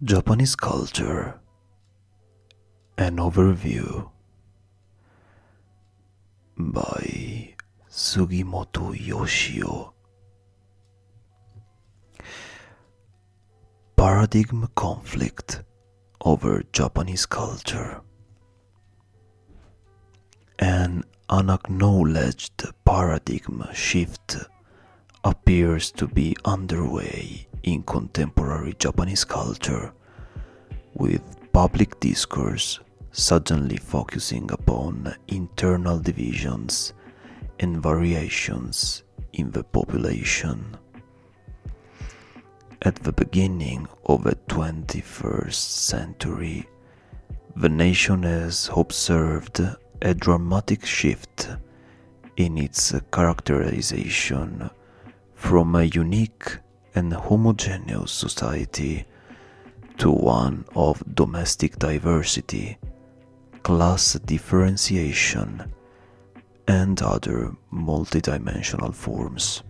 Japanese culture, an overview by Sugimoto Yoshio. Paradigm conflict over Japanese culture. An unacknowledged paradigm shift appears to be underway in contemporary Japanese culture, with public discourse suddenly focusing upon internal divisions and variations in the population. At the beginning of the 21st century, the nation has observed a dramatic shift in its characterization from a unique and homogeneous society to one of domestic diversity, class differentiation, and other multidimensional forms.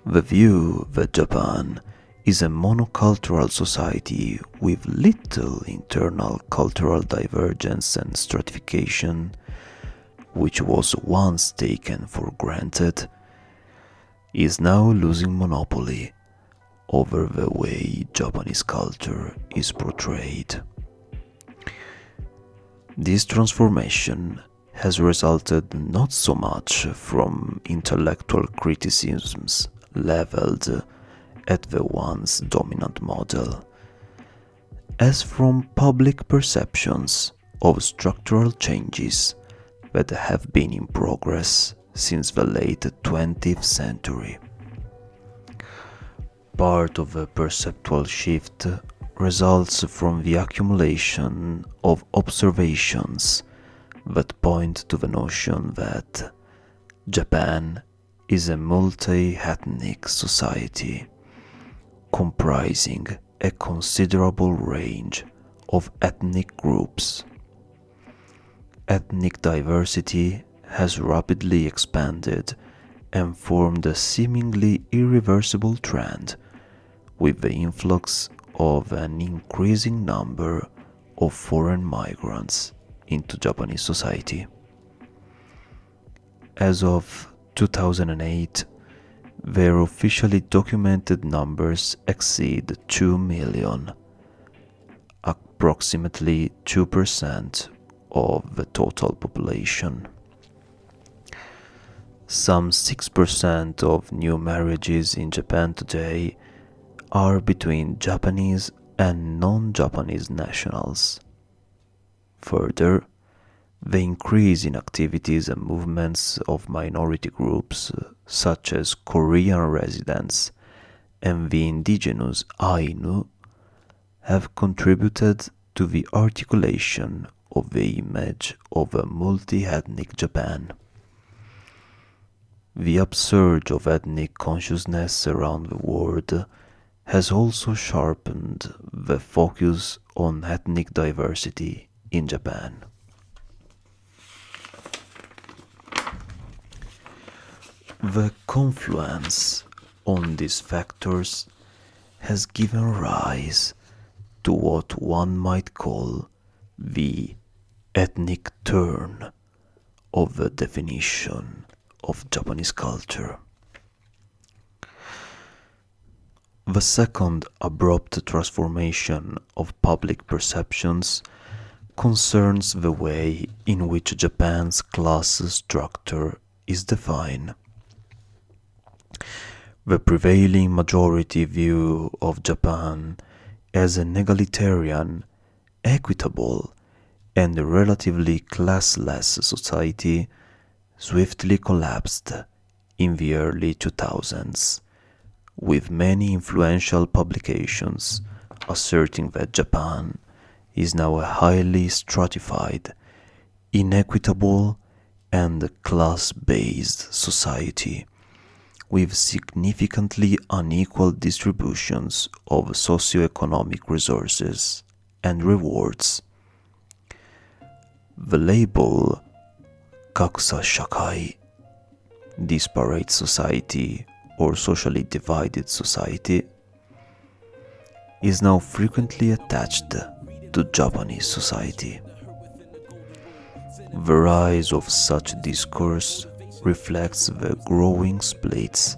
The view that Japan is a monocultural society with little internal cultural divergence and stratification, which was once taken for granted, is now losing monopoly over the way Japanese culture is portrayed. This transformation has resulted not so much from intellectual criticisms leveled at the once dominant model, as from public perceptions of structural changes that have been in progress since the late 20th century. Part of the perceptual shift results from the accumulation of observations that point to the notion that Japan is a multi-ethnic society comprising a considerable range of ethnic groups. Ethnic diversity has rapidly expanded and formed a seemingly irreversible trend with the influx of an increasing number of foreign migrants into Japanese society. As of 2008, their officially documented numbers exceed 2 million, approximately 2% of the total population. Some 6% of new marriages in Japan today are between Japanese and non-Japanese nationals. Further, the increase in activities and movements of minority groups such as Korean residents and the indigenous Ainu have contributed to the articulation of the image of a multi-ethnic Japan. The upsurge of ethnic consciousness around the world has also sharpened the focus on ethnic diversity in Japan. The confluence on these factors has given rise to what one might call the ethnic turn of the definition of Japanese culture. The second abrupt transformation of public perceptions concerns the way in which Japan's class structure is defined. The prevailing majority view of Japan as an egalitarian, equitable, and relatively classless society swiftly collapsed in the early 2000s, with many influential publications asserting that Japan is now a highly stratified, inequitable, and class-based society with significantly unequal distributions of socioeconomic resources and rewards. The label Kakusa Shakai, disparate society or socially divided society, is now frequently attached to Japanese society. The rise of such discourse reflects the growing splits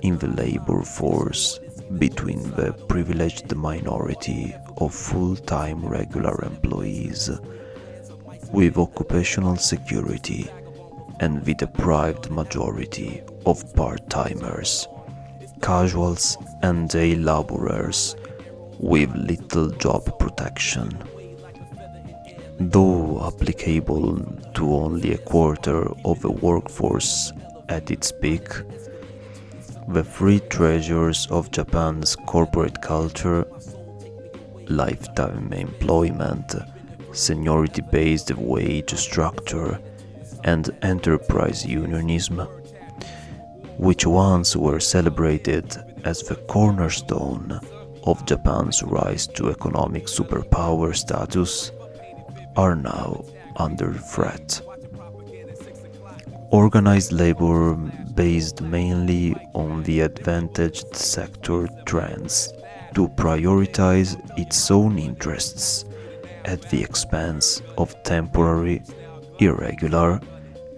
in the labor force between the privileged minority of full-time regular employees with occupational security and the deprived majority of part-timers, casuals and day laborers with little job protection. Though applicable to only a quarter of the workforce at its peak, the three treasures of Japan's corporate culture, lifetime employment, seniority-based wage structure, and enterprise unionism, which once were celebrated as the cornerstone of Japan's rise to economic superpower status, are now under threat. Organized labor based mainly on the advantaged sector trends to prioritize its own interests at the expense of temporary, irregular,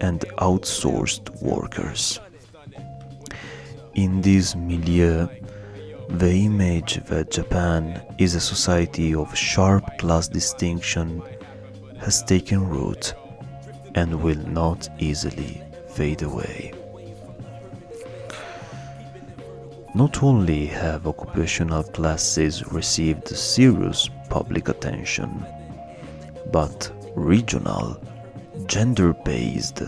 and outsourced workers. In this milieu, the image that Japan is a society of sharp class distinction has taken root and will not easily fade away. Not only have occupational classes received serious public attention, but regional, gender-based,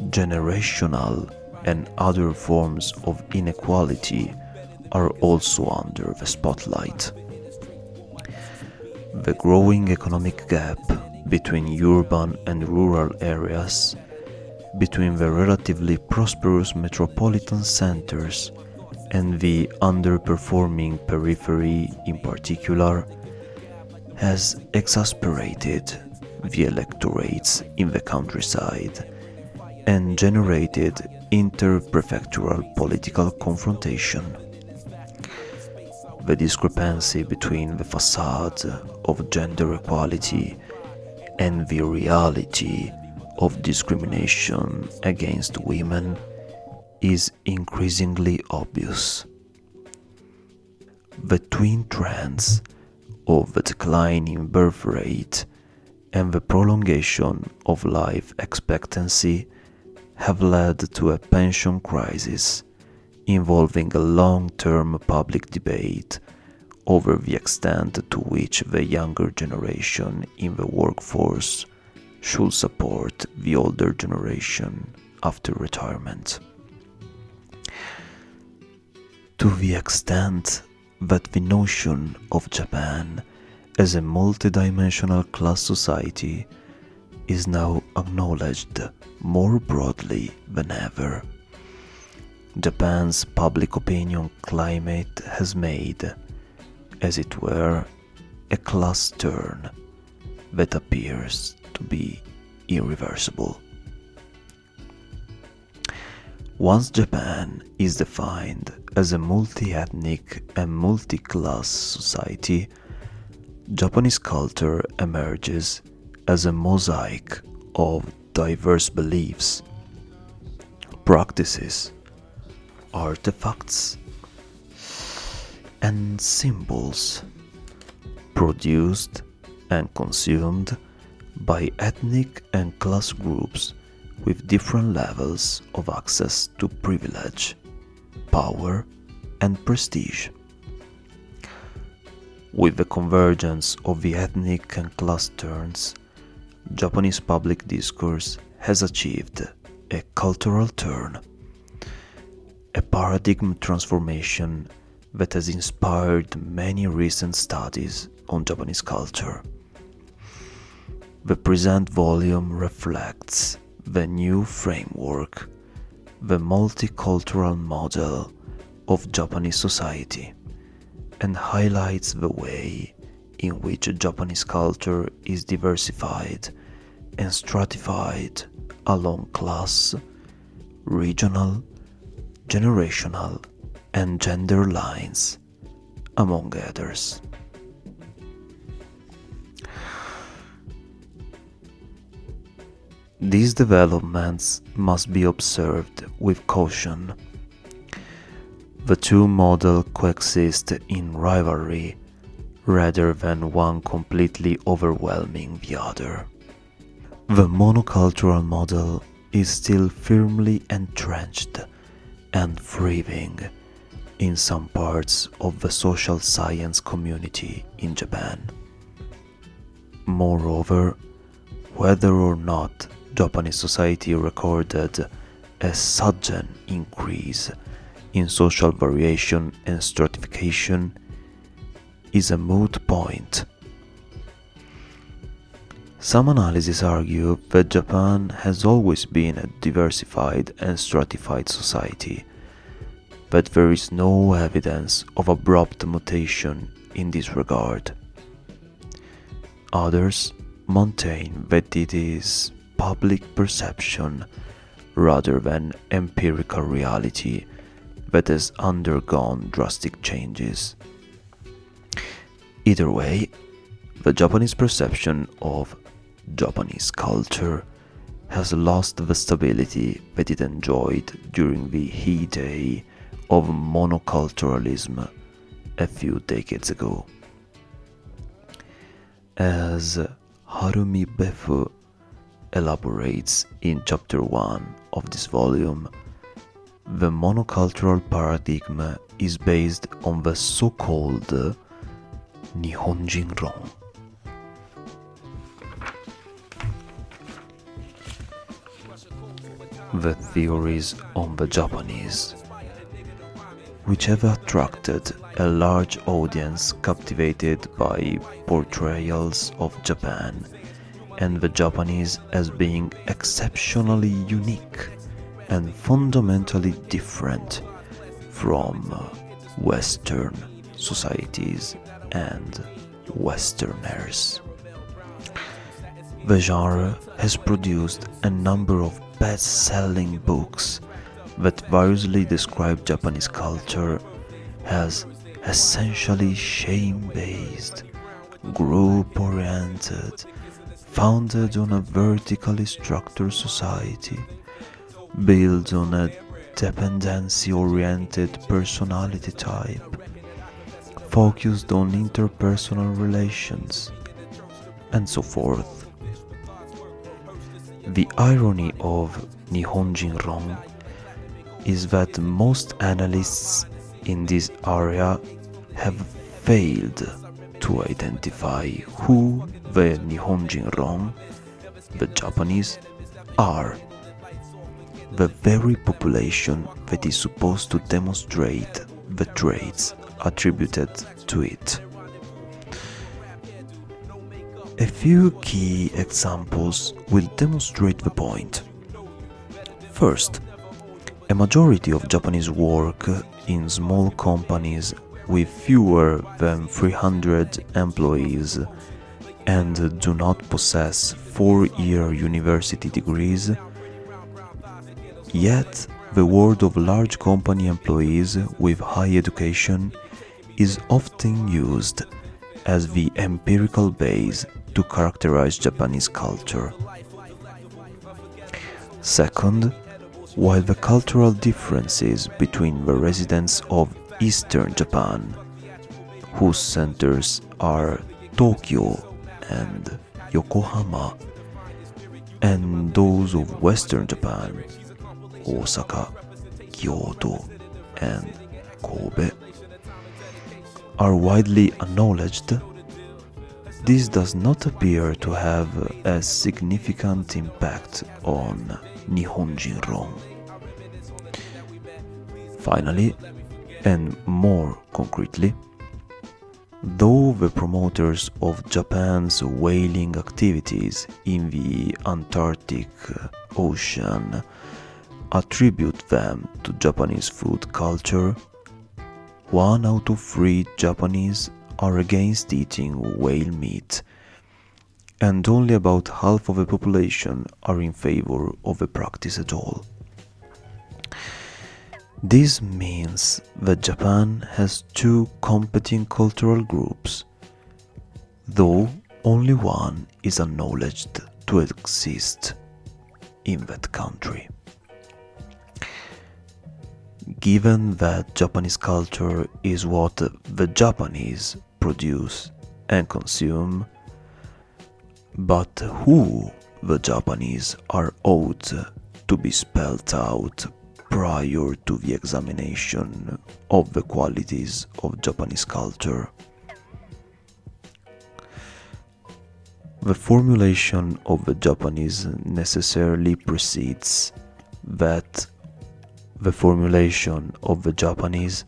generational, and other forms of inequality are also under the spotlight. The growing economic gap between urban and rural areas, between the relatively prosperous metropolitan centers and the underperforming periphery in particular, has exasperated the electorates in the countryside and generated inter-prefectural political confrontation. The discrepancy between the facade of gender equality and the reality of discrimination against women is increasingly obvious. The twin trends of the decline in birth rate and the prolongation of life expectancy have led to a pension crisis involving a long-term public debate over the extent to which the younger generation in the workforce should support the older generation after retirement. To the extent that the notion of Japan as a multidimensional class society is now acknowledged more broadly than ever, Japan's public opinion climate has made, as it were, a class turn that appears to be irreversible. Once Japan is defined as a multi-ethnic and multi-class society, Japanese culture emerges as a mosaic of diverse beliefs, practices, artifacts, and symbols produced and consumed by ethnic and class groups with different levels of access to privilege, power, and prestige. With the convergence of the ethnic and class turns, Japanese public discourse has achieved a cultural turn, a paradigm transformation that has inspired many recent studies on Japanese culture. The present volume reflects the new framework, the multicultural model of Japanese society, and highlights the way in which Japanese culture is diversified and stratified along class, regional, generational, and gender lines, among others. These developments must be observed with caution. The two models coexist in rivalry rather than one completely overwhelming the other. The monocultural model is still firmly entrenched and thriving in some parts of the social science community in Japan. Moreover, whether or not Japanese society recorded a sudden increase in social variation and stratification is a moot point. Some analyses argue that Japan has always been a diversified and stratified society, but there is no evidence of abrupt mutation in this regard. Others maintain that it is public perception rather than empirical reality that has undergone drastic changes. Either way, the Japanese perception of Japanese culture has lost the stability that it enjoyed during the heyday of monoculturalism a few decades ago. As Harumi Befu elaborates in chapter 1 of this volume, the monocultural paradigm is based on the so-called Nihonjin-ron. The theories on the Japanese, which have attracted a large audience captivated by portrayals of Japan and the Japanese as being exceptionally unique and fundamentally different from Western societies and Westerners. The genre has produced a number of best-selling books that variously describe Japanese culture as essentially shame-based, group-oriented, founded on a vertically structured society, built on a dependency-oriented personality type, focused on interpersonal relations, and so forth. The irony of Nihonjin-ron is that most analysts in this area have failed to identify who the Nihonjin-ron, the Japanese, are. The very population that is supposed to demonstrate the traits attributed to it. A few key examples will demonstrate the point. First, a majority of Japanese work in small companies with fewer than 300 employees and do not possess 4-year university degrees. Yet, the word of large company employees with high education is often used as the empirical base to characterize Japanese culture. Second, while the cultural differences between the residents of Eastern Japan, whose centers are Tokyo and Yokohama, and those of Western Japan, Osaka, Kyoto, and Kobe, are widely acknowledged, this does not appear to have a significant impact on Nihonjin-ron. Finally, and more concretely, though the promoters of Japan's whaling activities in the Antarctic Ocean attribute them to Japanese food culture, 1 out of 3 Japanese are against eating whale meat, and only about half of the population are in favor of the practice at all. This means that Japan has two competing cultural groups, though only one is acknowledged to exist in that country. Given that Japanese culture is what the Japanese produce and consume, but who the Japanese are ought to be spelled out prior to the examination of the qualities of Japanese culture. The formulation of the Japanese necessarily precedes that the formulation of the Japanese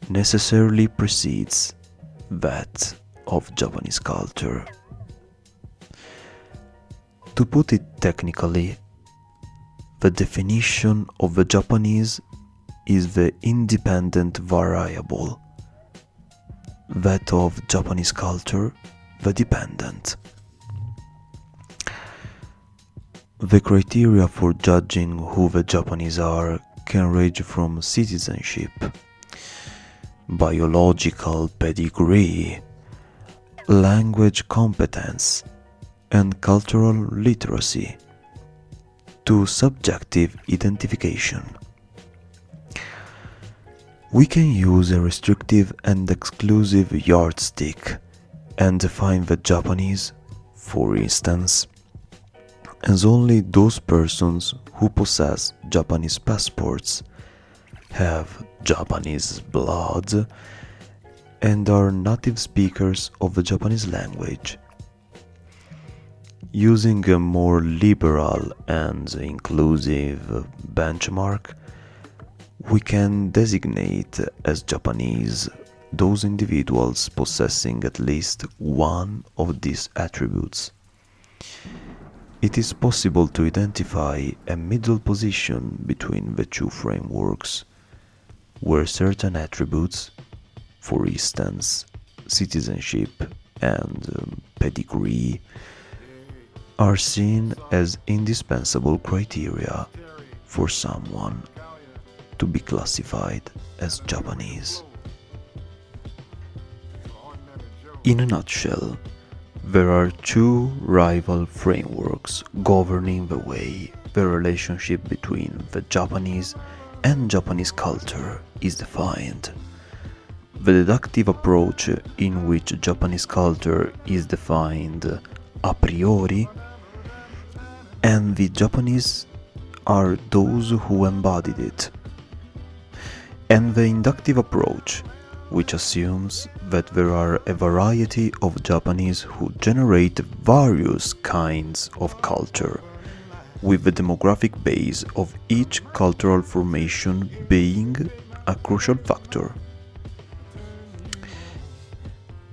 necessarily precedes that of Japanese culture. To put it technically, the definition of the Japanese is the independent variable, that of Japanese culture, the dependent. The criteria for judging who the Japanese are can range from citizenship, biological pedigree, language competence, and cultural literacy, to subjective identification. We can use a restrictive and exclusive yardstick and define the Japanese, for instance, as only those persons who possess Japanese passports, have Japanese blood, and are native speakers of the Japanese language. Using a more liberal and inclusive benchmark, we can designate as Japanese those individuals possessing at least one of these attributes. It is possible to identify a middle position between the two frameworks, where certain attributes, for instance, citizenship and pedigree, are seen as indispensable criteria for someone to be classified as Japanese. In a nutshell, there are two rival frameworks governing the way the relationship between the Japanese and Japanese culture is defined. The deductive approach, in which Japanese culture is defined a priori, and the Japanese are those who embodied it, and the inductive approach, which assumes that there are a variety of Japanese who generate various kinds of culture, with the demographic base of each cultural formation being a crucial factor.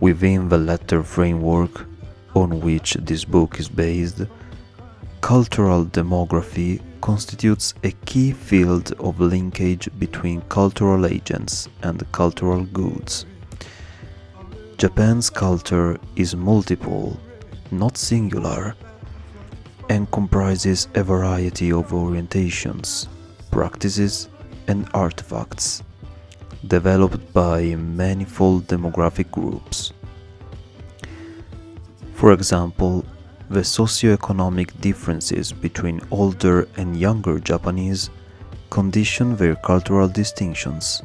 Within the latter framework, on which this book is based, cultural demography constitutes a key field of linkage between cultural agents and cultural goods. Japan's culture is multiple, not singular, and comprises a variety of orientations, practices, and artifacts developed by manifold demographic groups. For example, the socioeconomic differences between older and younger Japanese condition their cultural distinctions.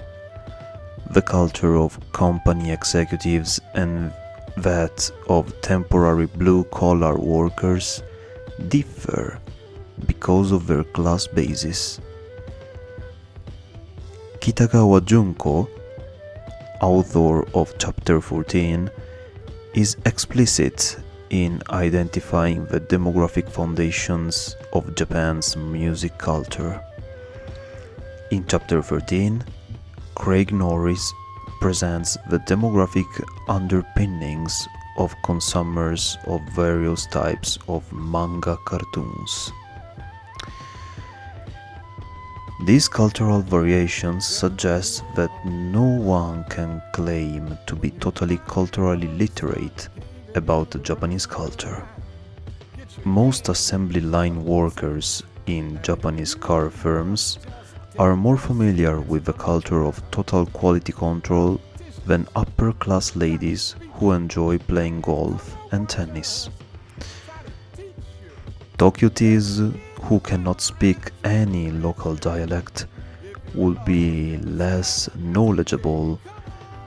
The culture of company executives and that of temporary blue-collar workers differ because of their class basis. Kitagawa Junko, author of Chapter 14, is explicit in identifying the demographic foundations of Japan's music culture. In Chapter 13, Craig Norris presents the demographic underpinnings of consumers of various types of manga cartoons. These cultural variations suggest that no one can claim to be totally culturally literate about Japanese culture. Most assembly line workers in Japanese car firms are more familiar with the culture of total quality control than upper-class ladies who enjoy playing golf and tennis. Tokyotis who cannot speak any local dialect would be less knowledgeable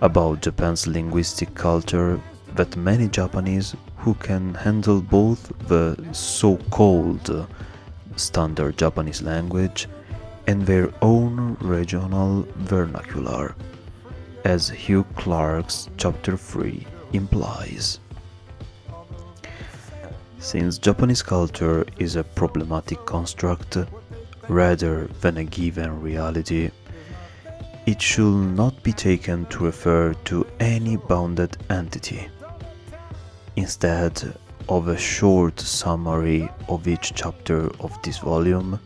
about Japan's linguistic culture than many Japanese who can handle both the so-called standard Japanese language and their own regional vernacular, as Hugh Clarke's Chapter 3 implies. Since Japanese culture is a problematic construct rather than a given reality, it should not be taken to refer to any bounded entity. Instead of a short summary of each chapter of this volume,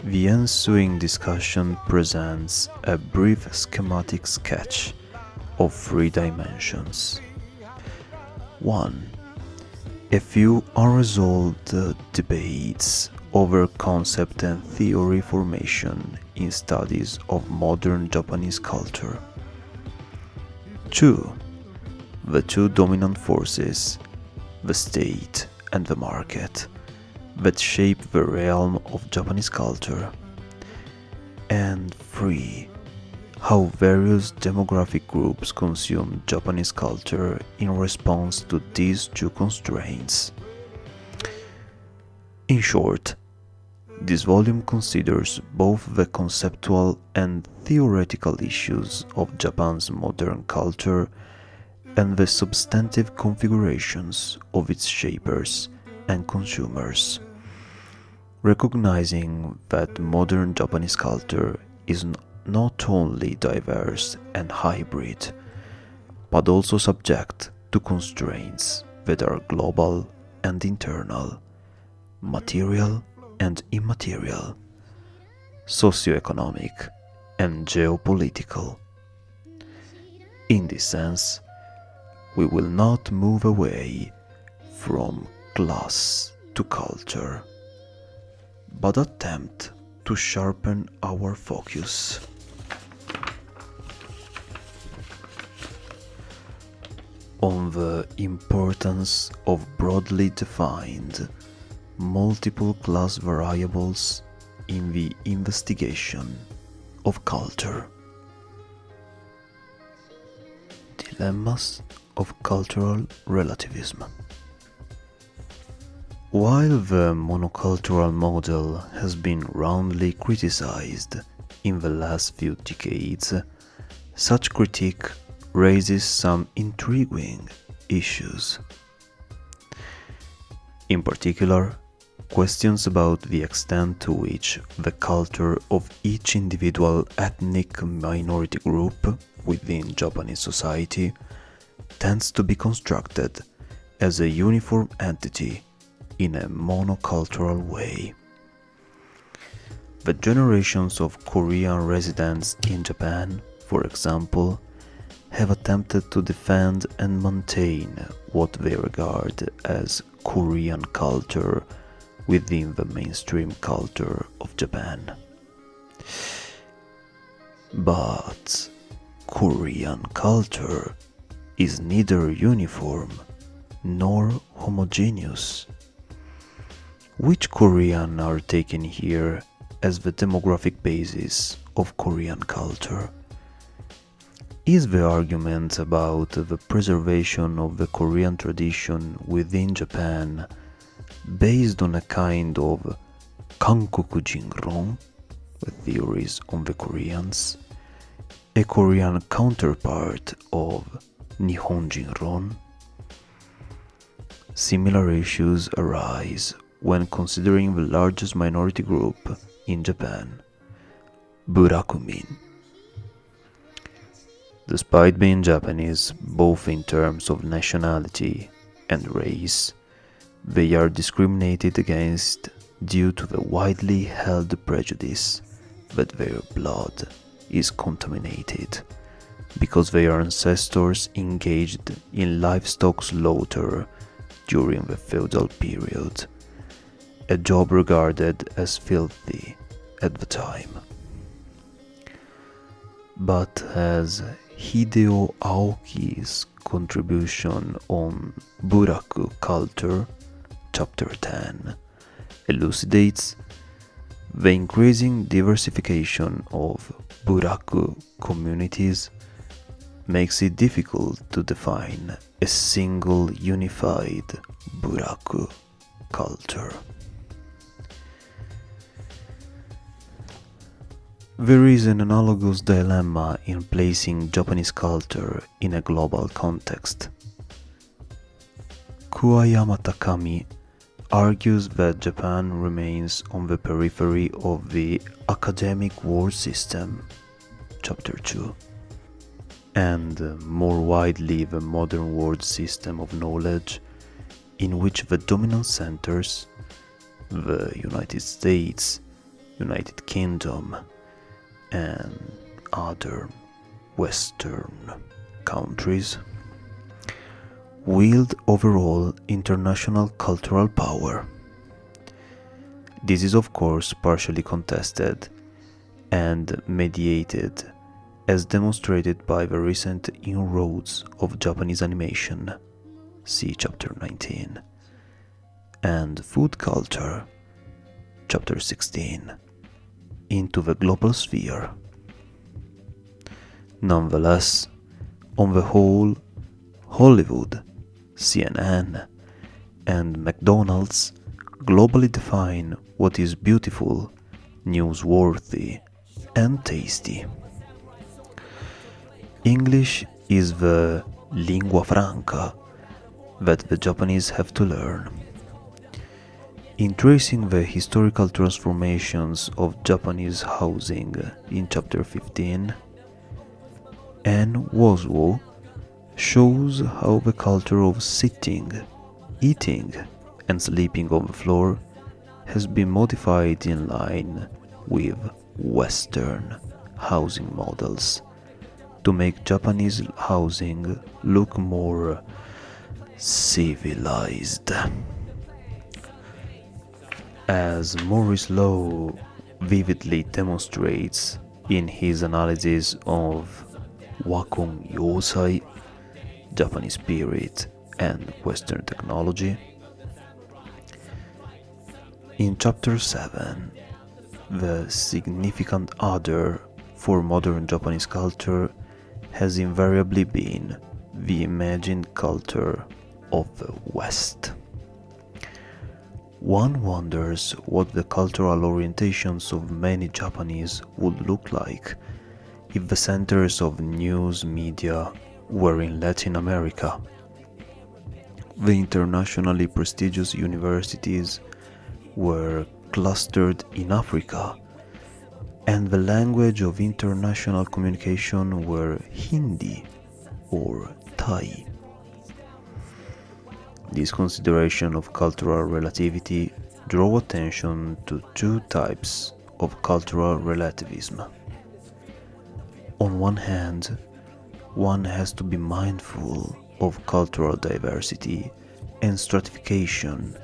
the ensuing discussion presents a brief schematic sketch of 3 dimensions. 1. A few unresolved debates over concept and theory formation in studies of modern Japanese culture. 2. The 2 dominant forces, the state and the market, that shape the realm of Japanese culture. And 3. How various demographic groups consume Japanese culture in response to these 2 constraints. In short, this volume considers both the conceptual and theoretical issues of Japan's modern culture and the substantive configurations of its shapers and consumers, recognizing that modern Japanese culture is not only diverse and hybrid, but also subject to constraints that are global and internal, material and immaterial, socioeconomic and geopolitical. In this sense, we will not move away from class to culture, but attempt to sharpen our focus. On the importance of broadly defined multiple class variables in the investigation of culture. Dilemmas of cultural relativism. While the monocultural model has been roundly criticized in the last few decades, such critique raises some intriguing issues. In particular, questions about the extent to which the culture of each individual ethnic minority group within Japanese society tends to be constructed as a uniform entity in a monocultural way. The generations of Korean residents in Japan, for example, have attempted to defend and maintain what they regard as Korean culture within the mainstream culture of Japan. But Korean culture is neither uniform nor homogeneous. Which Korean are taken here as the demographic basis of Korean culture? Is the argument about the preservation of the Korean tradition within Japan based on a kind of Kankokujinron, the theories on the Koreans, a Korean counterpart of Nihonjinron? Similar issues arise when considering the largest minority group in Japan, Burakumin. Despite being Japanese both in terms of nationality and race, they are discriminated against due to the widely held prejudice that their blood is contaminated because their ancestors engaged in livestock slaughter during the feudal period, a job regarded as filthy at the time. but as Hideo Aoki's contribution on Buraku culture, chapter 10, elucidates, the increasing diversification of Buraku communities makes it difficult to define a single unified Buraku culture. There is an analogous dilemma in placing Japanese culture in a global context. Kuwayama Takami argues that Japan remains on the periphery of the academic world system, chapter 2, and more widely the modern world system of knowledge, in which the dominant centers, the United States, United Kingdom, and other Western countries, wield overall international cultural power. This is of course partially contested and mediated, as demonstrated by the recent inroads of Japanese animation, see chapter 19, and food culture, chapter 16, into the global sphere. Nonetheless, on the whole, Hollywood, CNN, and McDonald's globally define what is beautiful, newsworthy, and tasty. English is the lingua franca that the Japanese have to learn. In tracing the historical transformations of Japanese housing in chapter 15, Anne Woswo shows how the culture of sitting, eating, and sleeping on the floor has been modified in line with Western housing models to make Japanese housing look more civilized. As Maurice Lowe vividly demonstrates in his analysis of Wakon Yosai, Japanese spirit and Western technology, in chapter 7, the significant other for modern Japanese culture has invariably been the imagined culture of the West. One wonders what the cultural orientations of many Japanese would look like if the centers of news media were in Latin America. The internationally prestigious universities were clustered in Africa, and the language of international communication were Hindi or Thai. This consideration of cultural relativity drew attention to two types of cultural relativism. On one hand, one has to be mindful of cultural diversity and stratification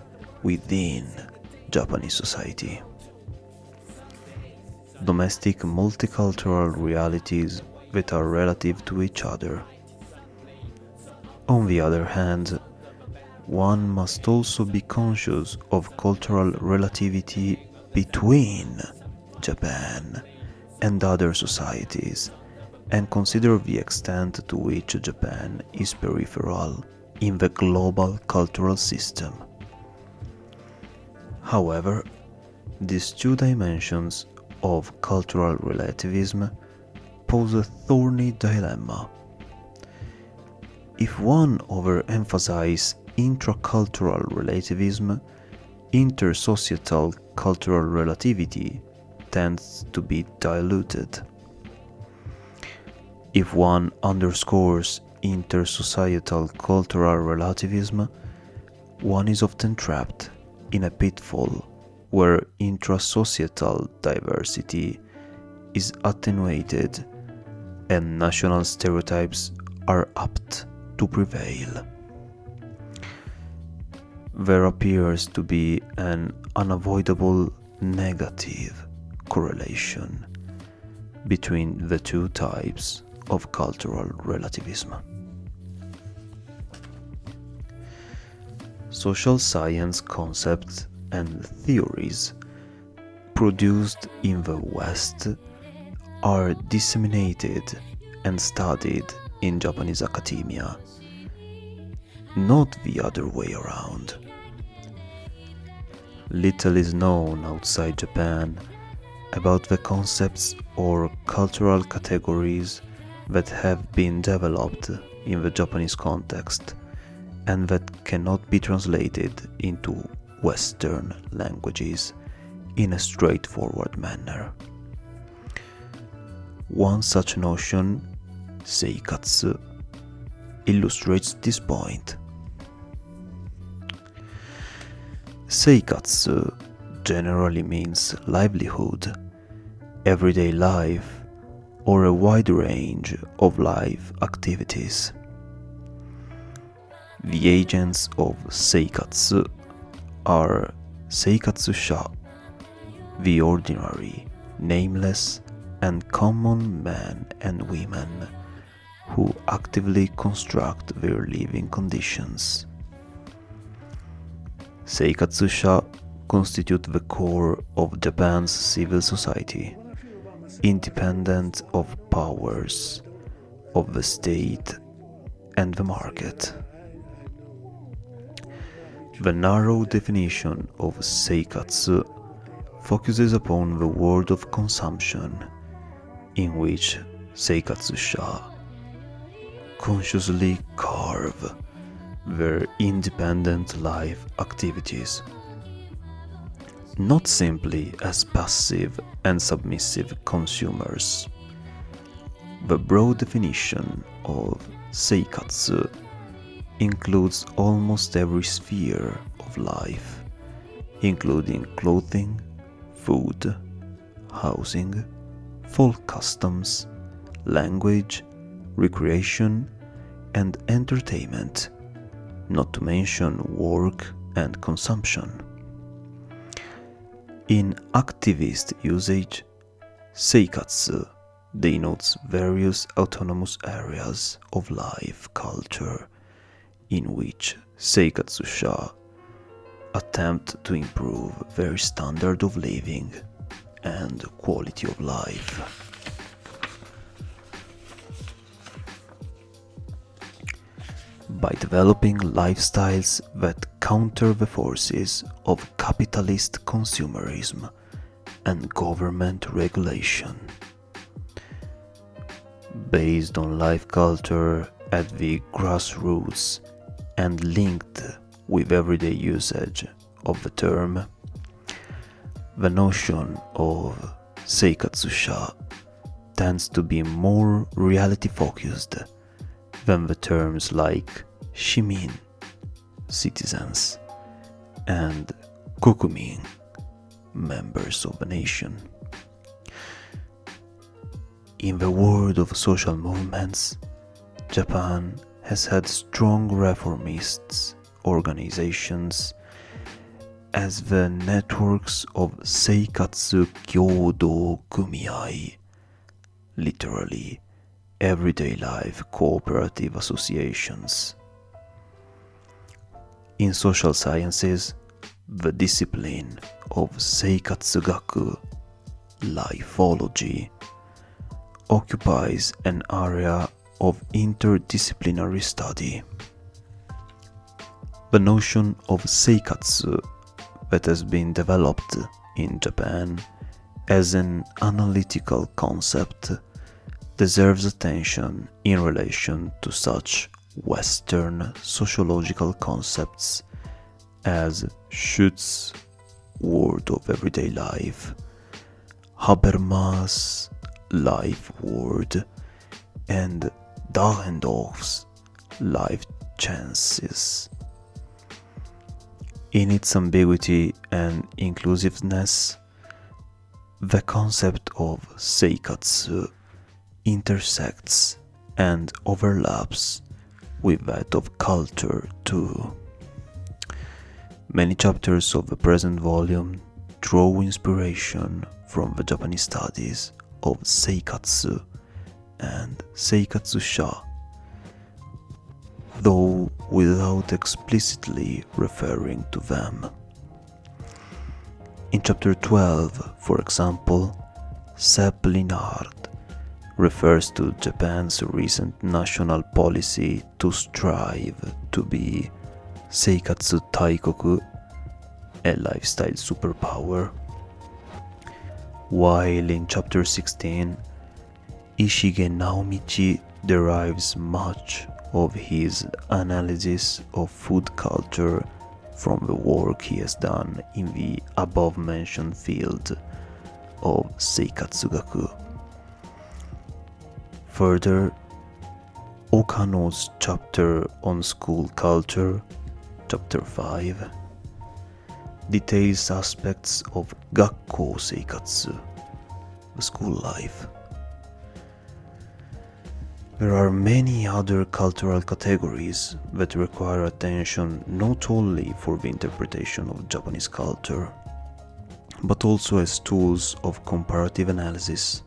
within Japanese society. Domestic multicultural realities that are relative to each other. On the other hand, one must also be conscious of cultural relativity between Japan and other societies, and consider the extent to which Japan is peripheral in the global cultural system. However, these two dimensions of cultural relativism pose a thorny dilemma. If one overemphasizes intracultural relativism, intersocietal cultural relativity tends to be diluted. If one underscores intersocietal cultural relativism, one is often trapped in a pitfall where intrasocietal diversity is attenuated and national stereotypes are apt to prevail. There appears to be an unavoidable negative correlation between the two types of cultural relativism. Social science concepts and theories produced in the West are disseminated and studied in Japanese academia, not the other way around. Little is known outside Japan about the concepts or cultural categories that have been developed in the Japanese context and that cannot be translated into Western languages in a straightforward manner. One such notion, seikatsu, illustrates this point. Seikatsu generally means livelihood, everyday life, or a wide range of life activities. The agents of seikatsu are seikatsusha, the ordinary, nameless, and common men and women who actively construct their living conditions. Seikatsusha constitute the core of Japan's civil society, independent of powers of the state and the market. The narrow definition of seikatsu focuses upon the world of consumption, in which seikatsusha consciously carve their independent life activities, not simply as passive and submissive consumers. The broad definition of seikatsu includes almost every sphere of life, including clothing, food, housing, folk customs, language, recreation, and entertainment, not to mention work and consumption. In activist usage, seikatsu denotes various autonomous areas of life culture in which seikatsusha attempt to improve their standard of living and quality of life. By developing lifestyles that counter the forces of capitalist consumerism and government regulation. Based on life culture at the grassroots and linked with everyday usage of the term, the notion of seikatsusha tends to be more reality-focused than the terms like shimin, citizens, and kokumin, members of the nation. In the world of social movements, Japan has had strong reformist organizations as the networks of seikatsu kyodo kumiai, literally everyday life cooperative associations. In social sciences, the discipline of seikatsugaku, lifeology, occupies an area of interdisciplinary study. The notion of seikatsu that has been developed in Japan as an analytical concept deserves attention in relation to such Western sociological concepts as Schutz's world of everyday life, Habermas' life world, and Dahrendorf's life chances. In its ambiguity and inclusiveness, the concept of seikatsu intersects and overlaps with that of culture too. Many chapters of the present volume draw inspiration from the Japanese studies of seikatsu and seikatsu-sha, though without explicitly referring to them. In chapter 12, for example, Sepp Linard refers to Japan's recent national policy to strive to be Seikatsu Taikoku, a lifestyle superpower, while in chapter 16, Ishige Naomichi derives much of his analysis of food culture from the work he has done in the above-mentioned field of Seikatsugaku. Further, Okano's chapter on school culture, chapter 5, details aspects of Gakkou Seikatsu, the school life. There are many other cultural categories that require attention not only for the interpretation of Japanese culture, but also as tools of comparative analysis.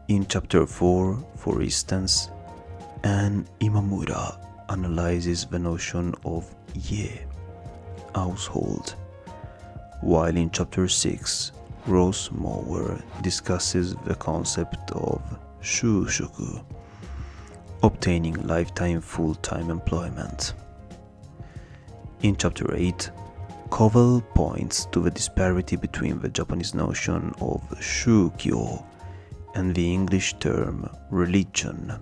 In chapter 4, for instance, Anne Imamura analyzes the notion of ye, household, while in chapter 6, Rose Mower discusses the concept of shushoku, obtaining lifetime full-time employment. In chapter 8, Covell points to the disparity between the Japanese notion of shukyo and the English term religion,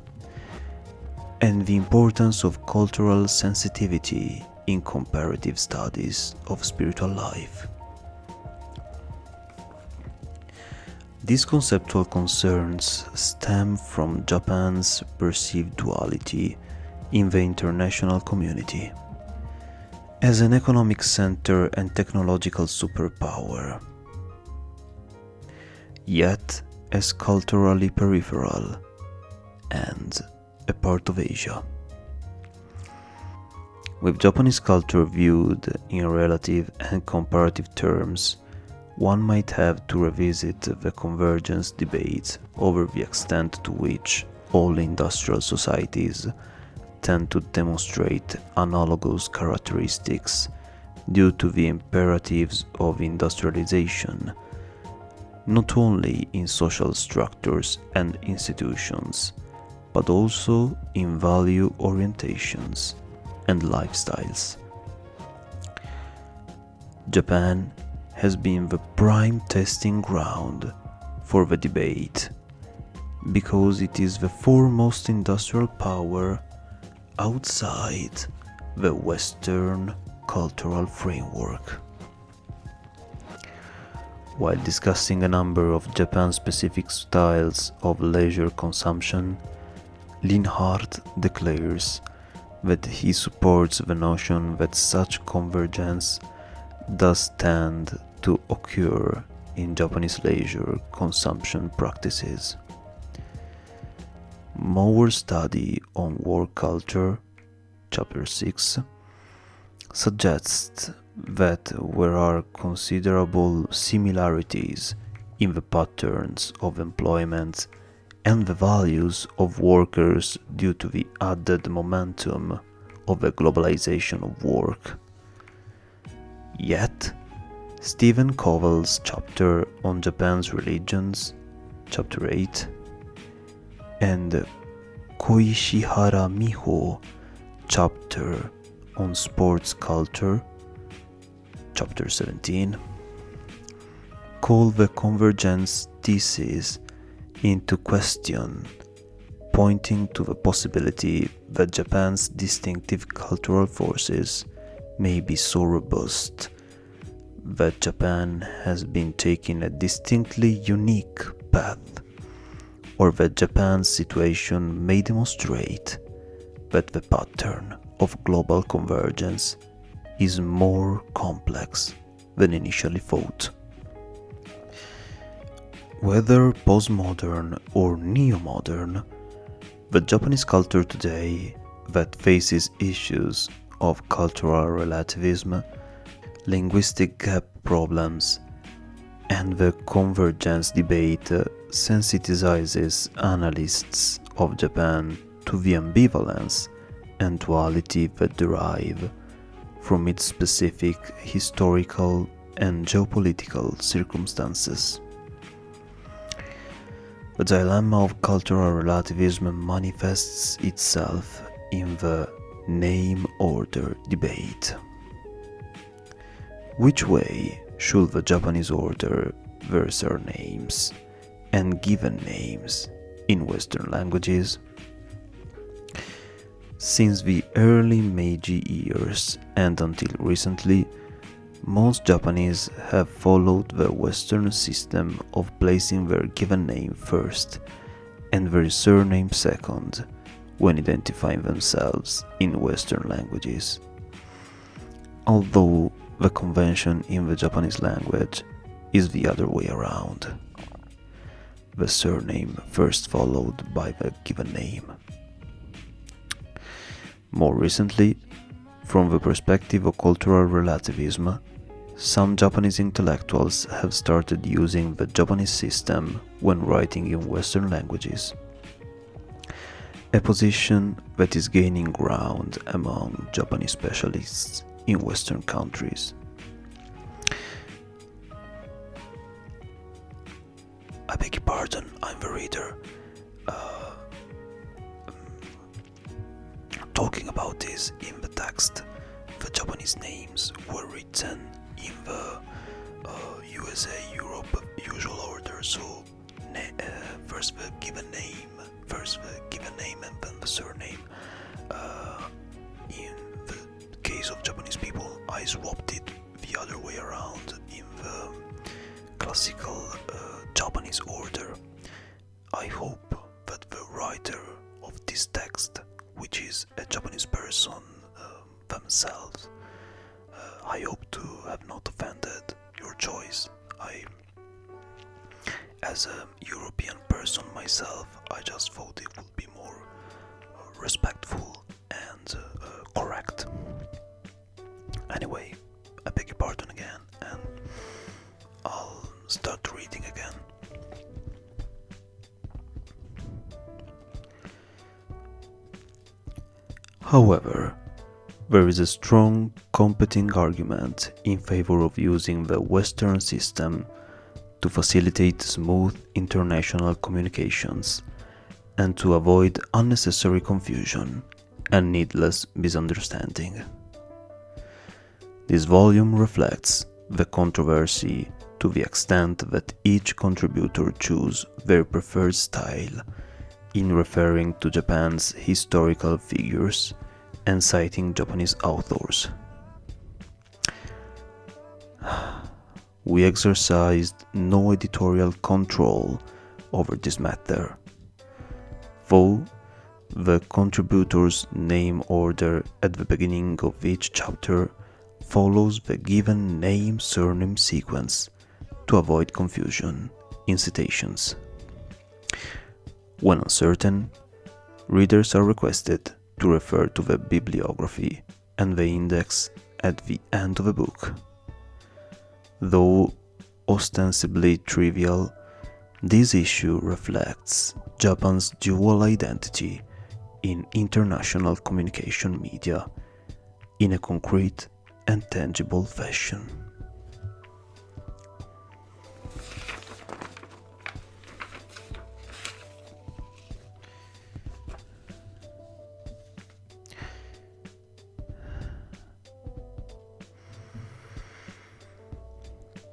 and the importance of cultural sensitivity in comparative studies of spiritual life. These conceptual concerns stem from Japan's perceived duality in the international community as an economic center and technological superpower, yet as culturally peripheral and a part of Asia. With Japanese culture viewed in relative and comparative terms, one might have to revisit the convergence debate over the extent to which all industrial societies tend to demonstrate analogous characteristics due to the imperatives of industrialization, not only in social structures and institutions, but also in value orientations and lifestyles. Japan has been the prime testing ground for the debate because it is the foremost industrial power outside the Western cultural framework. While discussing a number of Japan-specific styles of leisure consumption, Linhart declares that he supports the notion that such convergence does tend to occur in Japanese leisure consumption practices. Mower's study on work culture, chapter 6, suggests that there are considerable similarities in the patterns of employment and the values of workers due to the added momentum of the globalization of work. Yet, Stephen Covell's chapter on Japan's religions, chapter 8, and Koishihara Miho chapter on sports culture, chapter 17, call the convergence thesis into question, pointing to the possibility that Japan's distinctive cultural forces may be so robust that Japan has been taking a distinctly unique path, or that Japan's situation may demonstrate that the pattern of global convergence is more complex than initially thought. Whether postmodern or neo-modern, the Japanese culture today that faces issues of cultural relativism, linguistic gap problems, and the convergence debate sensitizes analysts of Japan to the ambivalence and duality that derive from its specific historical and geopolitical circumstances. The dilemma of cultural relativism manifests itself in the name order debate. Which way should the Japanese order their surnames and given names in Western languages? Since the early Meiji years and until recently, most Japanese have followed the Western system of placing their given name first and their surname second when identifying themselves in Western languages. Although the convention in the Japanese language is the other way around. The surname first followed by the given name. More recently, from the perspective of cultural relativism, some Japanese intellectuals have started using the Japanese system when writing in Western languages, a position that is gaining ground among Japanese specialists in Western countries. I beg your pardon, I'm the reader. Talking about this in the text, the Japanese names were written in the USA, Europe usual order, so first the given name and then the surname. In the case of Japanese people, I swapped it the other way around in the classical Japanese order. I hope that the writer of this text, which is a Japanese person themselves, I hope to have not offended your choice. As a European person myself, I just thought it would be more respectful and correct. Anyway, I beg your pardon again, and I'll start reading again. However, there is a strong competing argument in favor of using the Western system to facilitate smooth international communications and to avoid unnecessary confusion and needless misunderstanding. This volume reflects the controversy to the extent that each contributor chose their preferred style in referring to Japan's historical figures and citing Japanese authors. We exercised no editorial control over this matter, though the contributor's name order at the beginning of each chapter follows the given name-surname sequence to avoid confusion in citations. When uncertain, readers are requested to refer to the bibliography and the index at the end of the book. Though ostensibly trivial, this issue reflects Japan's dual identity in international communication media in a concrete and tangible fashion.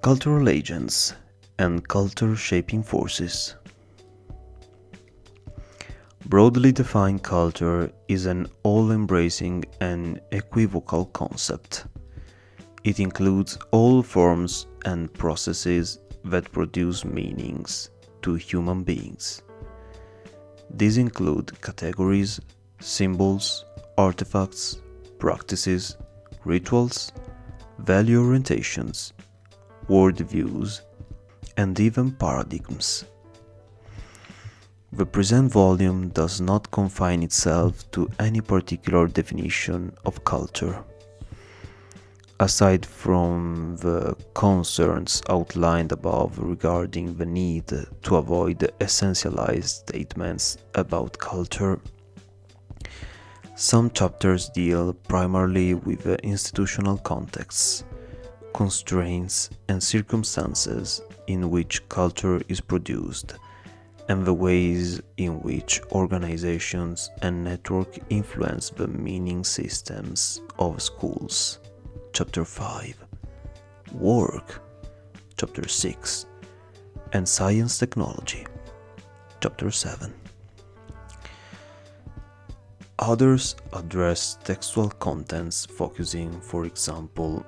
Cultural agents and culture-shaping forces. Broadly defined culture is an all-embracing and equivocal concept. It includes all forms and processes that produce meanings to human beings. These include categories, symbols, artifacts, practices, rituals, value orientations, worldviews, and even paradigms. The present volume does not confine itself to any particular definition of culture. Aside from the concerns outlined above regarding the need to avoid essentialized statements about culture, some chapters deal primarily with the institutional contexts, constraints, and circumstances in which culture is produced, and the ways in which organizations and networks influence the meaning systems of schools. Chapter 5, Work, Chapter 6, and Science Technology, Chapter 7. Others address textual contents focusing, for example,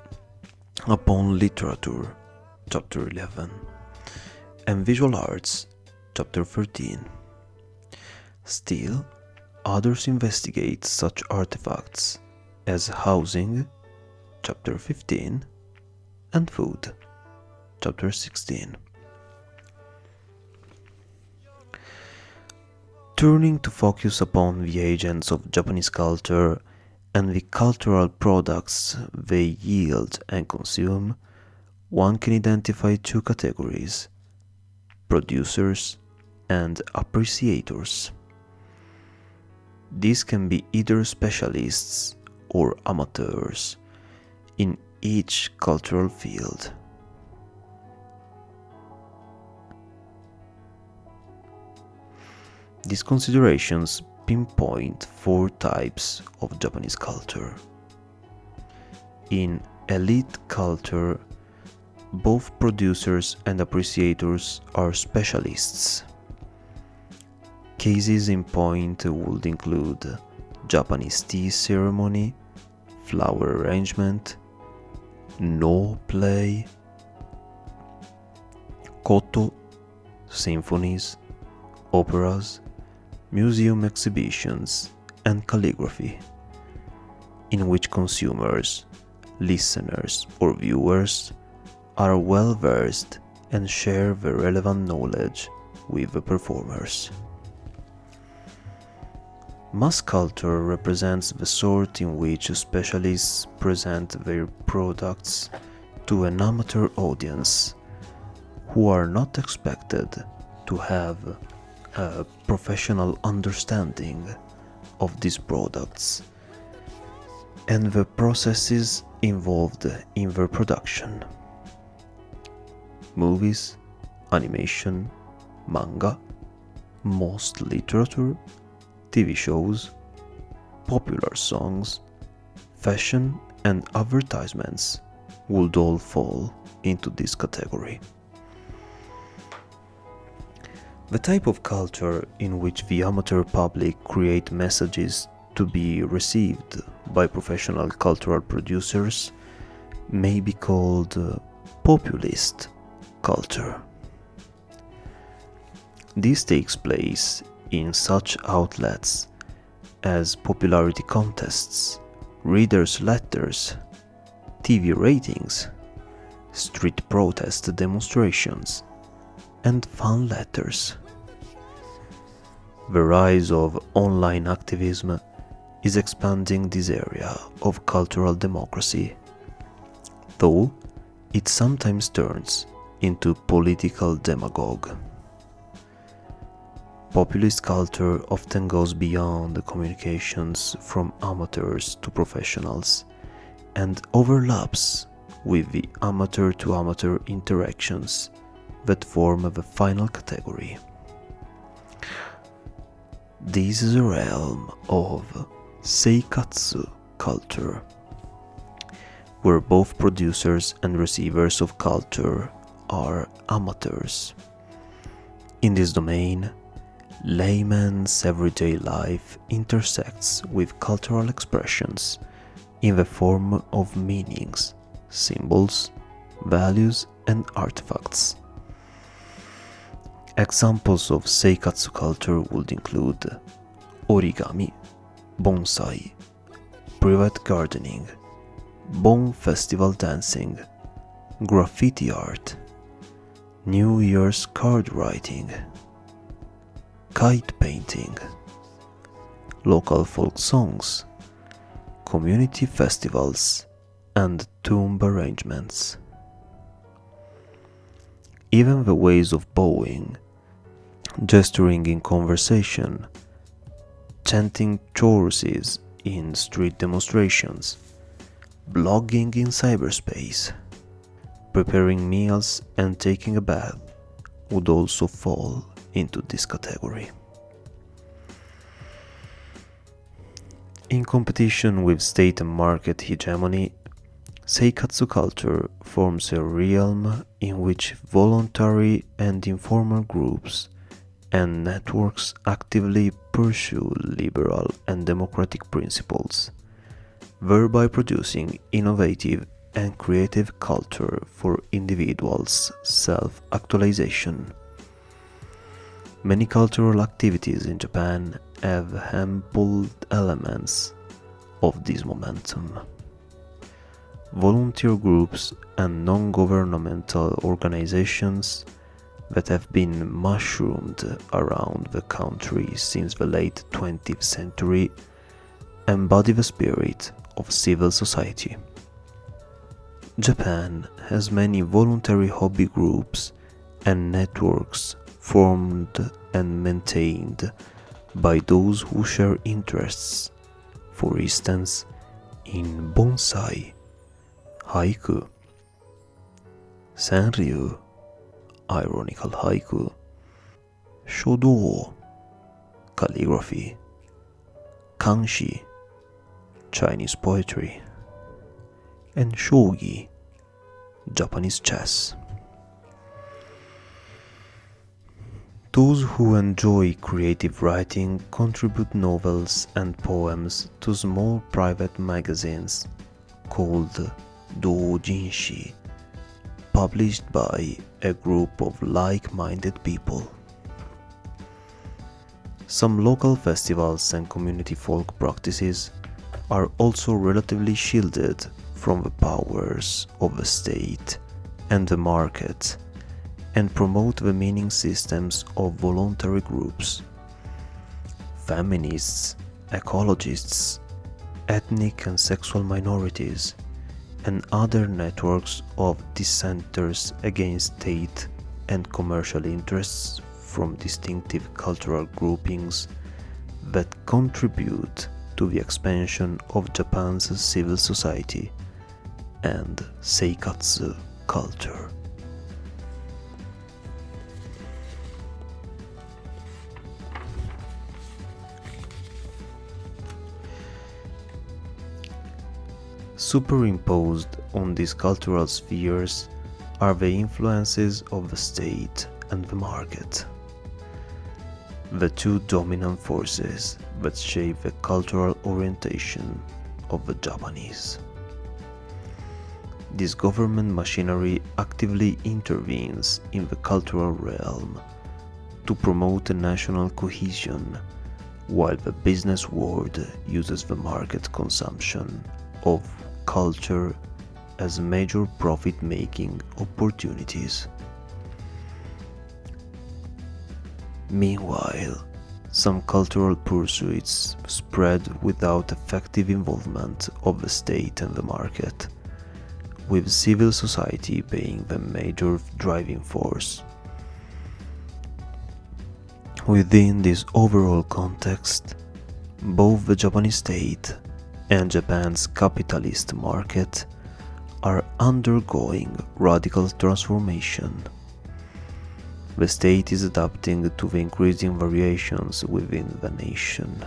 upon literature, Chapter 11, and visual arts, Chapter 13. Still, others investigate such artifacts as housing, Chapter 15, and food, Chapter 16. Turning to focus upon the agents of Japanese culture and the cultural products they yield and consume, one can identify two categories: producers and appreciators. These can be either specialists or amateurs in each cultural field. These considerations pinpoint four types of Japanese culture. In elite culture, both producers and appreciators are specialists. Cases in point would include Japanese tea ceremony, flower arrangement, no play, koto, symphonies, operas, museum exhibitions, and calligraphy, in which consumers, listeners, or viewers are well versed and share the relevant knowledge with the performers. Mass culture represents the sort in which specialists present their products to an amateur audience who are not expected to have a professional understanding of these products and the processes involved in their production. Movies, animation, manga, most literature, TV shows, popular songs, fashion, and advertisements would all fall into this category. The type of culture in which the amateur public create messages to be received by professional cultural producers may be called populist culture. This takes place in such outlets as popularity contests, readers' letters, TV ratings, street protest demonstrations, and fan letters. The rise of online activism is expanding this area of cultural democracy, though it sometimes turns into political demagogue. Populist culture often goes beyond the communications from amateurs to professionals and overlaps with the amateur-to-amateur interactions that form the final category. This is a realm of seikatsu culture, where both producers and receivers of culture are amateurs. In this domain, layman's everyday life intersects with cultural expressions in the form of meanings, symbols, values, and artifacts. Examples of seikatsu culture would include origami, bonsai, private gardening, Bon festival dancing, graffiti art, New Year's card writing, kite painting, local folk songs, community festivals, and tomb arrangements. Even the ways of bowing, gesturing in conversation, chanting choruses in street demonstrations, blogging in cyberspace, preparing meals and taking a bath would also fall into this category. In competition with state and market hegemony, Seikatsu culture forms a realm in which voluntary and informal groups and networks actively pursue liberal and democratic principles, thereby producing innovative and creative culture for individuals' self-actualization. Many cultural activities in Japan have ample elements of this momentum. Volunteer groups and non-governmental organizations that have been mushroomed around the country since the late 20th century embody the spirit of civil society. Japan has many voluntary hobby groups and networks formed and maintained by those who share interests, for instance, in bonsai, haiku, senryu, ironical haiku, shodo, calligraphy, kanshi, Chinese poetry, and shogi, Japanese chess. Those who enjoy creative writing contribute novels and poems to small private magazines called doujinshi, published by a group of like-minded people. Some local festivals and community folk practices are also relatively shielded from the powers of the state and the market, and promote the meaning systems of voluntary groups. Feminists, ecologists, ethnic and sexual minorities, and other networks of dissenters against state and commercial interests from distinctive cultural groupings that contribute to the expansion of Japan's civil society and Seikatsu culture. Superimposed on these cultural spheres are the influences of the state and the market, the two dominant forces that shape the cultural orientation of the Japanese. This government machinery actively intervenes in the cultural realm to promote a national cohesion, while the business world uses the market consumption of culture as major profit-making opportunities. Meanwhile, some cultural pursuits spread without effective involvement of the state and the market, with civil society being the major driving force. Within this overall context, both the Japanese state and Japan's capitalist market are undergoing radical transformation. The state is adapting to the increasing variations within the nation,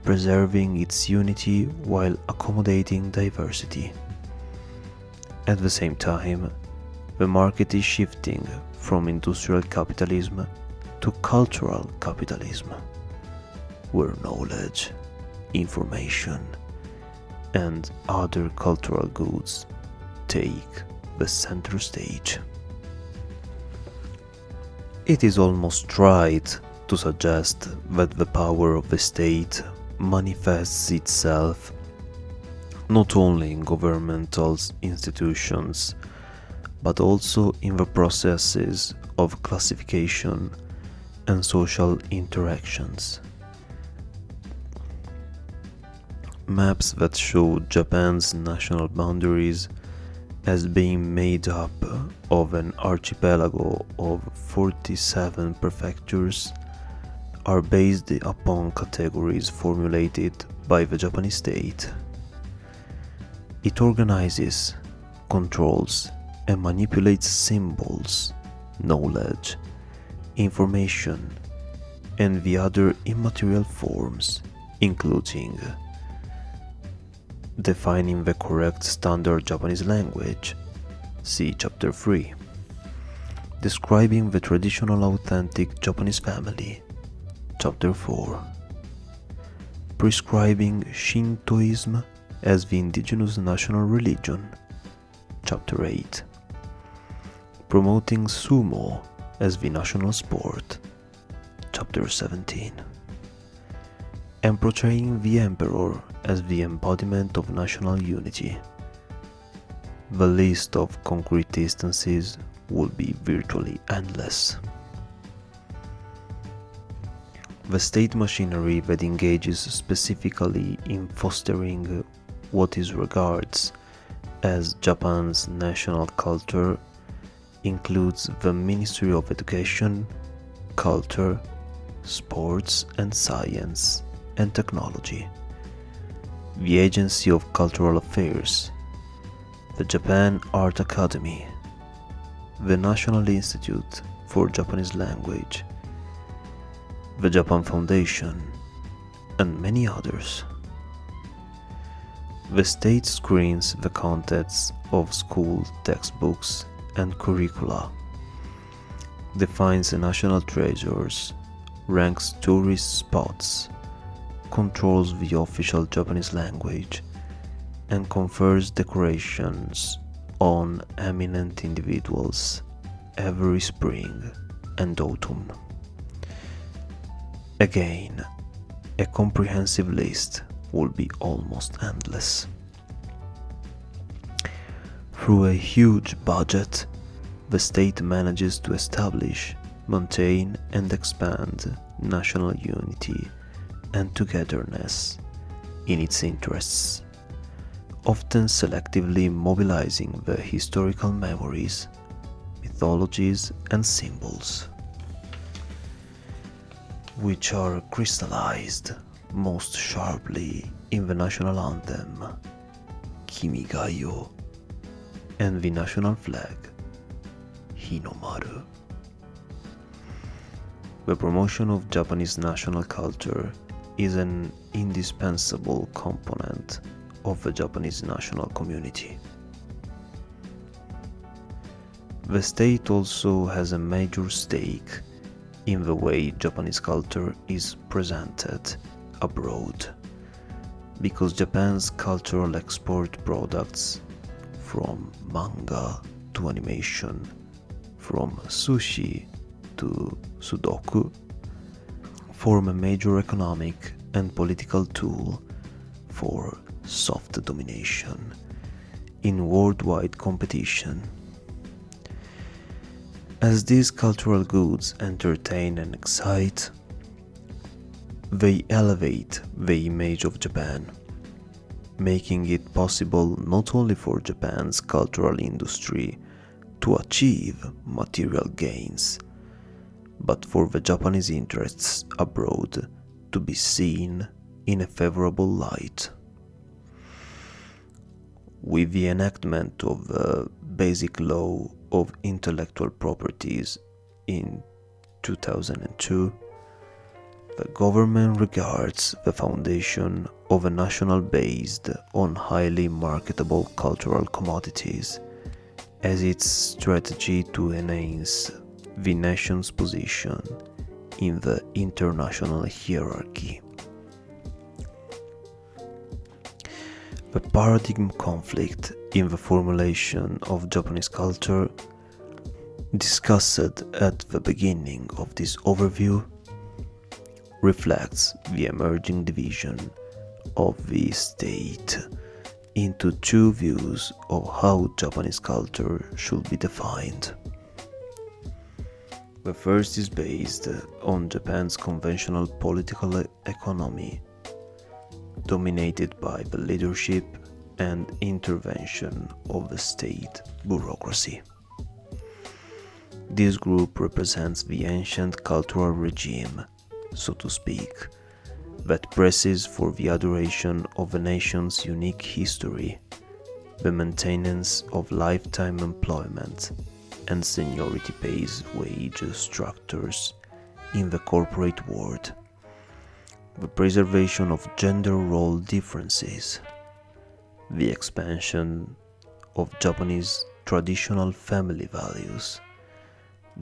preserving its unity while accommodating diversity. At the same time, the market is shifting from industrial capitalism to cultural capitalism, where knowledge, information, and other cultural goods take the center stage. It is almost right to suggest that the power of the state manifests itself not only in governmental institutions, but also in the processes of classification and social interactions. Maps that show Japan's national boundaries as being made up of an archipelago of 47 prefectures are based upon categories formulated by the Japanese state. It organizes, controls, and manipulates symbols, knowledge, information, and the other immaterial forms, including defining the correct standard Japanese language, see Chapter 3, describing the traditional authentic Japanese family, Chapter 4, prescribing Shintoism as the indigenous national religion, Chapter 8, promoting sumo as the national sport, Chapter 17, and portraying the emperor as the embodiment of national unity. The list of concrete instances would be virtually endless. The state machinery that engages specifically in fostering what is regarded as Japan's national culture includes the Ministry of Education, Culture, Sports and Science and Technology, the Agency of Cultural Affairs, the Japan Art Academy, the National Institute for Japanese Language, the Japan Foundation, and many others. The state screens the contents of school textbooks and curricula, defines the national treasures, ranks tourist spots, controls the official Japanese language, and confers decorations on eminent individuals every spring and autumn. Again, a comprehensive list would be almost endless. Through a huge budget, the state manages to establish, maintain, and expand national unity and togetherness in its interests, often selectively mobilizing the historical memories, mythologies, and symbols, which are crystallized most sharply in the national anthem, Kimi ga yo, and the national flag, Hinomaru. The promotion of Japanese national culture is an indispensable component of the Japanese national community. The state also has a major stake in the way Japanese culture is presented abroad, because Japan's cultural export products, from manga to animation, from sushi to sudoku, form a major economic and political tool for soft domination in worldwide competition. As these cultural goods entertain and excite, they elevate the image of Japan, making it possible not only for Japan's cultural industry to achieve material gains, but for the Japanese interests abroad to be seen in a favorable light. With the enactment of the Basic Law of Intellectual Properties in 2002, the government regards the foundation of a national based on highly marketable cultural commodities as its strategy to enhance the nation's position in the international hierarchy. The paradigm conflict in the formulation of Japanese culture, discussed at the beginning of this overview, reflects the emerging division of the state into two views of how Japanese culture should be defined. The first is based on Japan's conventional political economy, dominated by the leadership and intervention of the state bureaucracy. This group represents the ancient cultural regime, so to speak, that presses for the adoration of a nation's unique history, the maintenance of lifetime employment, and seniority pays wage structures in the corporate world, the preservation of gender role differences, the expansion of Japanese traditional family values,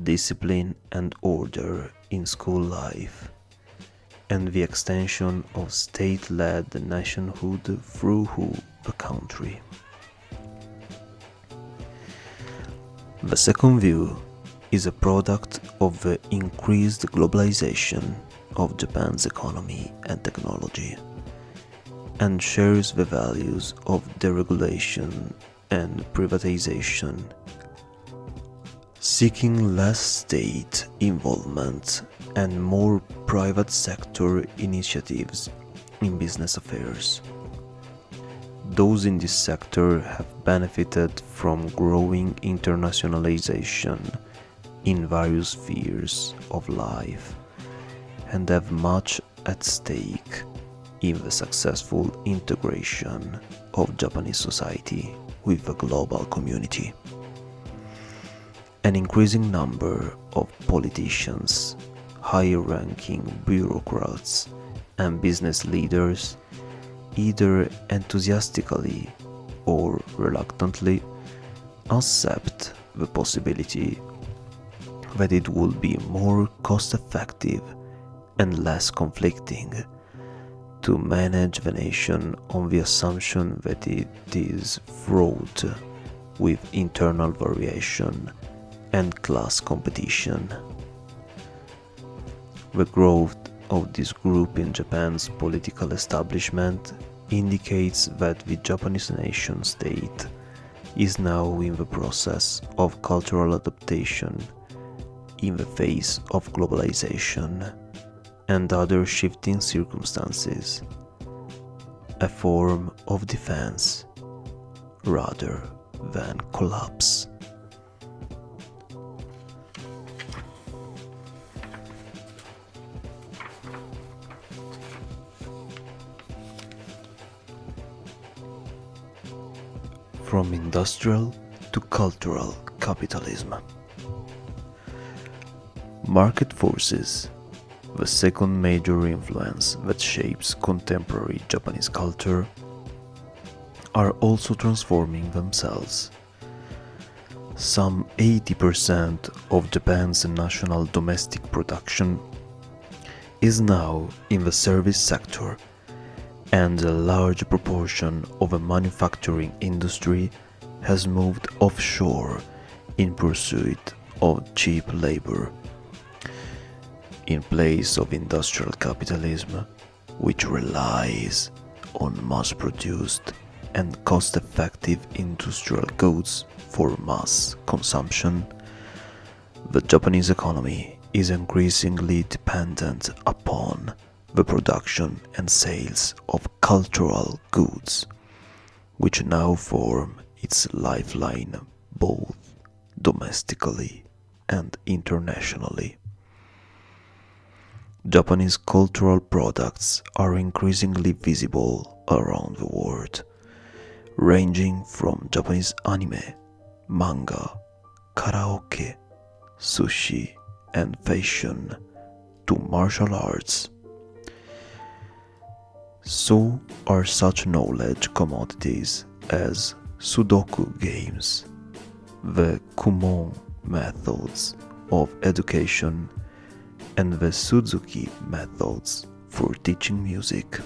discipline and order in school life, and the extension of state-led nationhood through the country. The second view is a product of the increased globalization of Japan's economy and technology, and shares the values of deregulation and privatization, seeking less state involvement and more private sector initiatives in business affairs. Those in this sector have benefited from growing internationalization in various spheres of life and have much at stake in the successful integration of Japanese society with the global community. An increasing number of politicians, high-ranking bureaucrats, and business leaders either enthusiastically or reluctantly accept the possibility that it will be more cost-effective and less conflicting to manage the nation on the assumption that it is fraught with internal variation and class competition. The growth of this group in Japan's political establishment indicates that the Japanese nation state is now in the process of cultural adaptation in the face of globalization and other shifting circumstances, a form of defense rather than collapse. From industrial to cultural capitalism. Market forces, the second major influence that shapes contemporary Japanese culture, are also transforming themselves. Some 80% of Japan's national domestic production is now in the service sector, and a large proportion of the manufacturing industry has moved offshore in pursuit of cheap labor. In place of industrial capitalism, which relies on mass-produced and cost-effective industrial goods for mass consumption, the Japanese economy is increasingly dependent upon the production and sales of cultural goods, which now form its lifeline both domestically and internationally. Japanese cultural products are increasingly visible around the world, ranging from Japanese anime, manga, karaoke, sushi, and fashion to martial arts. So are such knowledge commodities as Sudoku games, the Kumon methods of education, and the Suzuki methods for teaching music.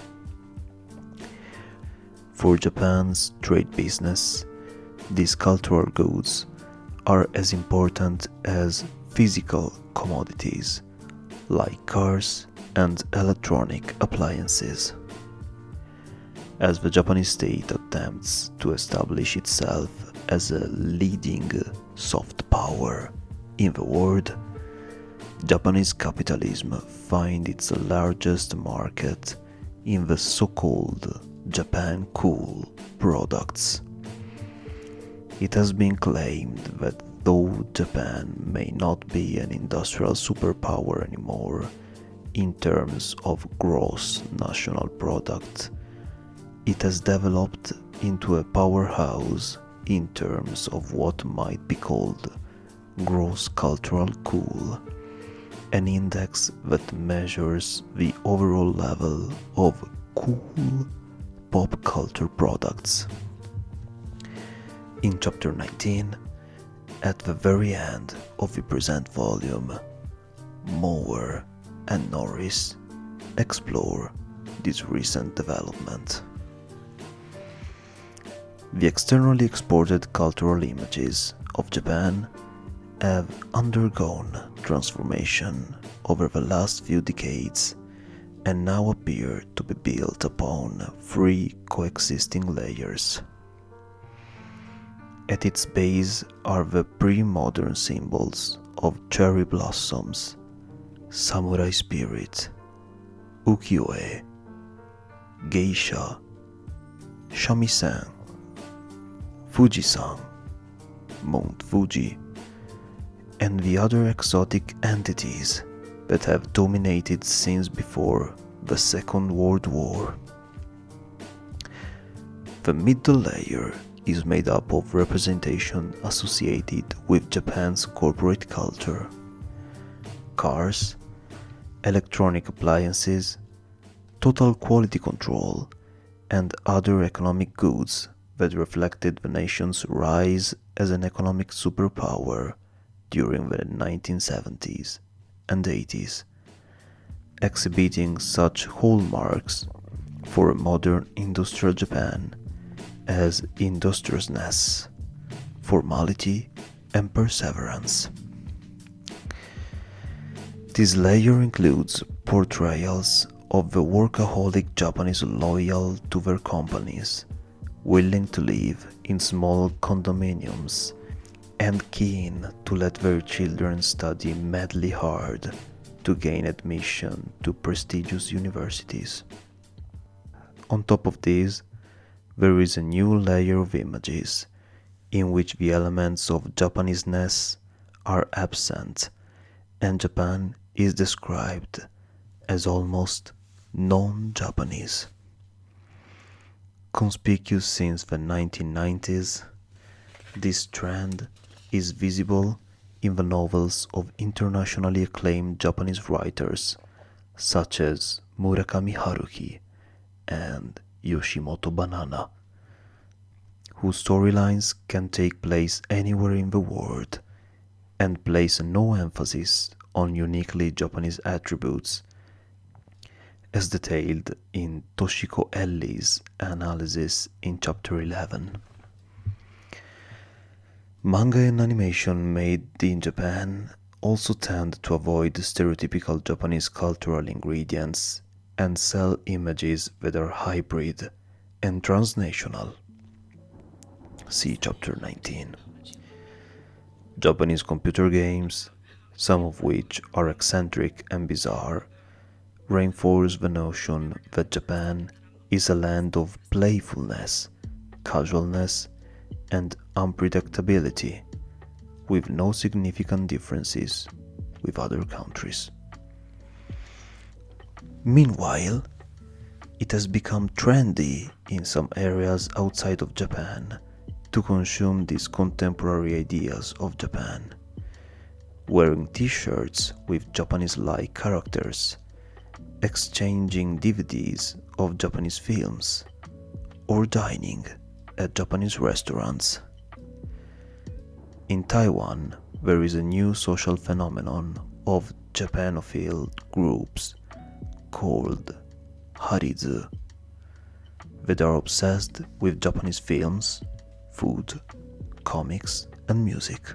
For Japan's trade business, these cultural goods are as important as physical commodities like cars and electronic appliances. As the Japanese state attempts to establish itself as a leading soft power in the world, Japanese capitalism finds its largest market in the so-called Japan Cool products. It has been claimed that though Japan may not be an industrial superpower anymore in terms of gross national product, it has developed into a powerhouse in terms of what might be called gross cultural cool, an index that measures the overall level of cool pop culture products. In chapter 19, at the very end of the present volume, Mower and Norris explore this recent development. The externally exported cultural images of Japan have undergone transformation over the last few decades and now appear to be built upon three coexisting layers. At its base are the pre-modern symbols of cherry blossoms, samurai spirit, ukiyo-e, geisha, shamisen, Fujisan, Mount Fuji, and the other exotic entities that have dominated since before the Second World War. The middle layer is made up of representation associated with Japan's corporate culture: cars, electronic appliances, total quality control, and other economic goods that reflected the nation's rise as an economic superpower during the 1970s and 80s, exhibiting such hallmarks for a modern industrial Japan as industriousness, formality, and perseverance. This layer includes portrayals of the workaholic Japanese loyal to their companies, willing to live in small condominiums, and keen to let their children study madly hard to gain admission to prestigious universities. On top of this, there is a new layer of images in which the elements of Japaneseness are absent, and Japan is described as almost non-Japanese. Conspicuous since the 1990s, this trend is visible in the novels of internationally acclaimed Japanese writers such as Murakami Haruki and Yoshimoto Banana, whose storylines can take place anywhere in the world and place no emphasis on uniquely Japanese attributes, as detailed in Toshiko Elli's analysis in chapter 11. Manga and animation made in Japan also tend to avoid stereotypical Japanese cultural ingredients and sell images that are hybrid and transnational. See chapter 19. Japanese computer games, some of which are eccentric and bizarre, reinforce the notion that Japan is a land of playfulness, casualness, and unpredictability, with no significant differences with other countries. Meanwhile, it has become trendy in some areas outside of Japan to consume these contemporary ideas of Japan, wearing t-shirts with Japanese-like characters, exchanging DVDs of Japanese films, or dining at Japanese restaurants. In Taiwan, there is a new social phenomenon of Japanophile groups called Harizu that are obsessed with Japanese films, food, comics, and music.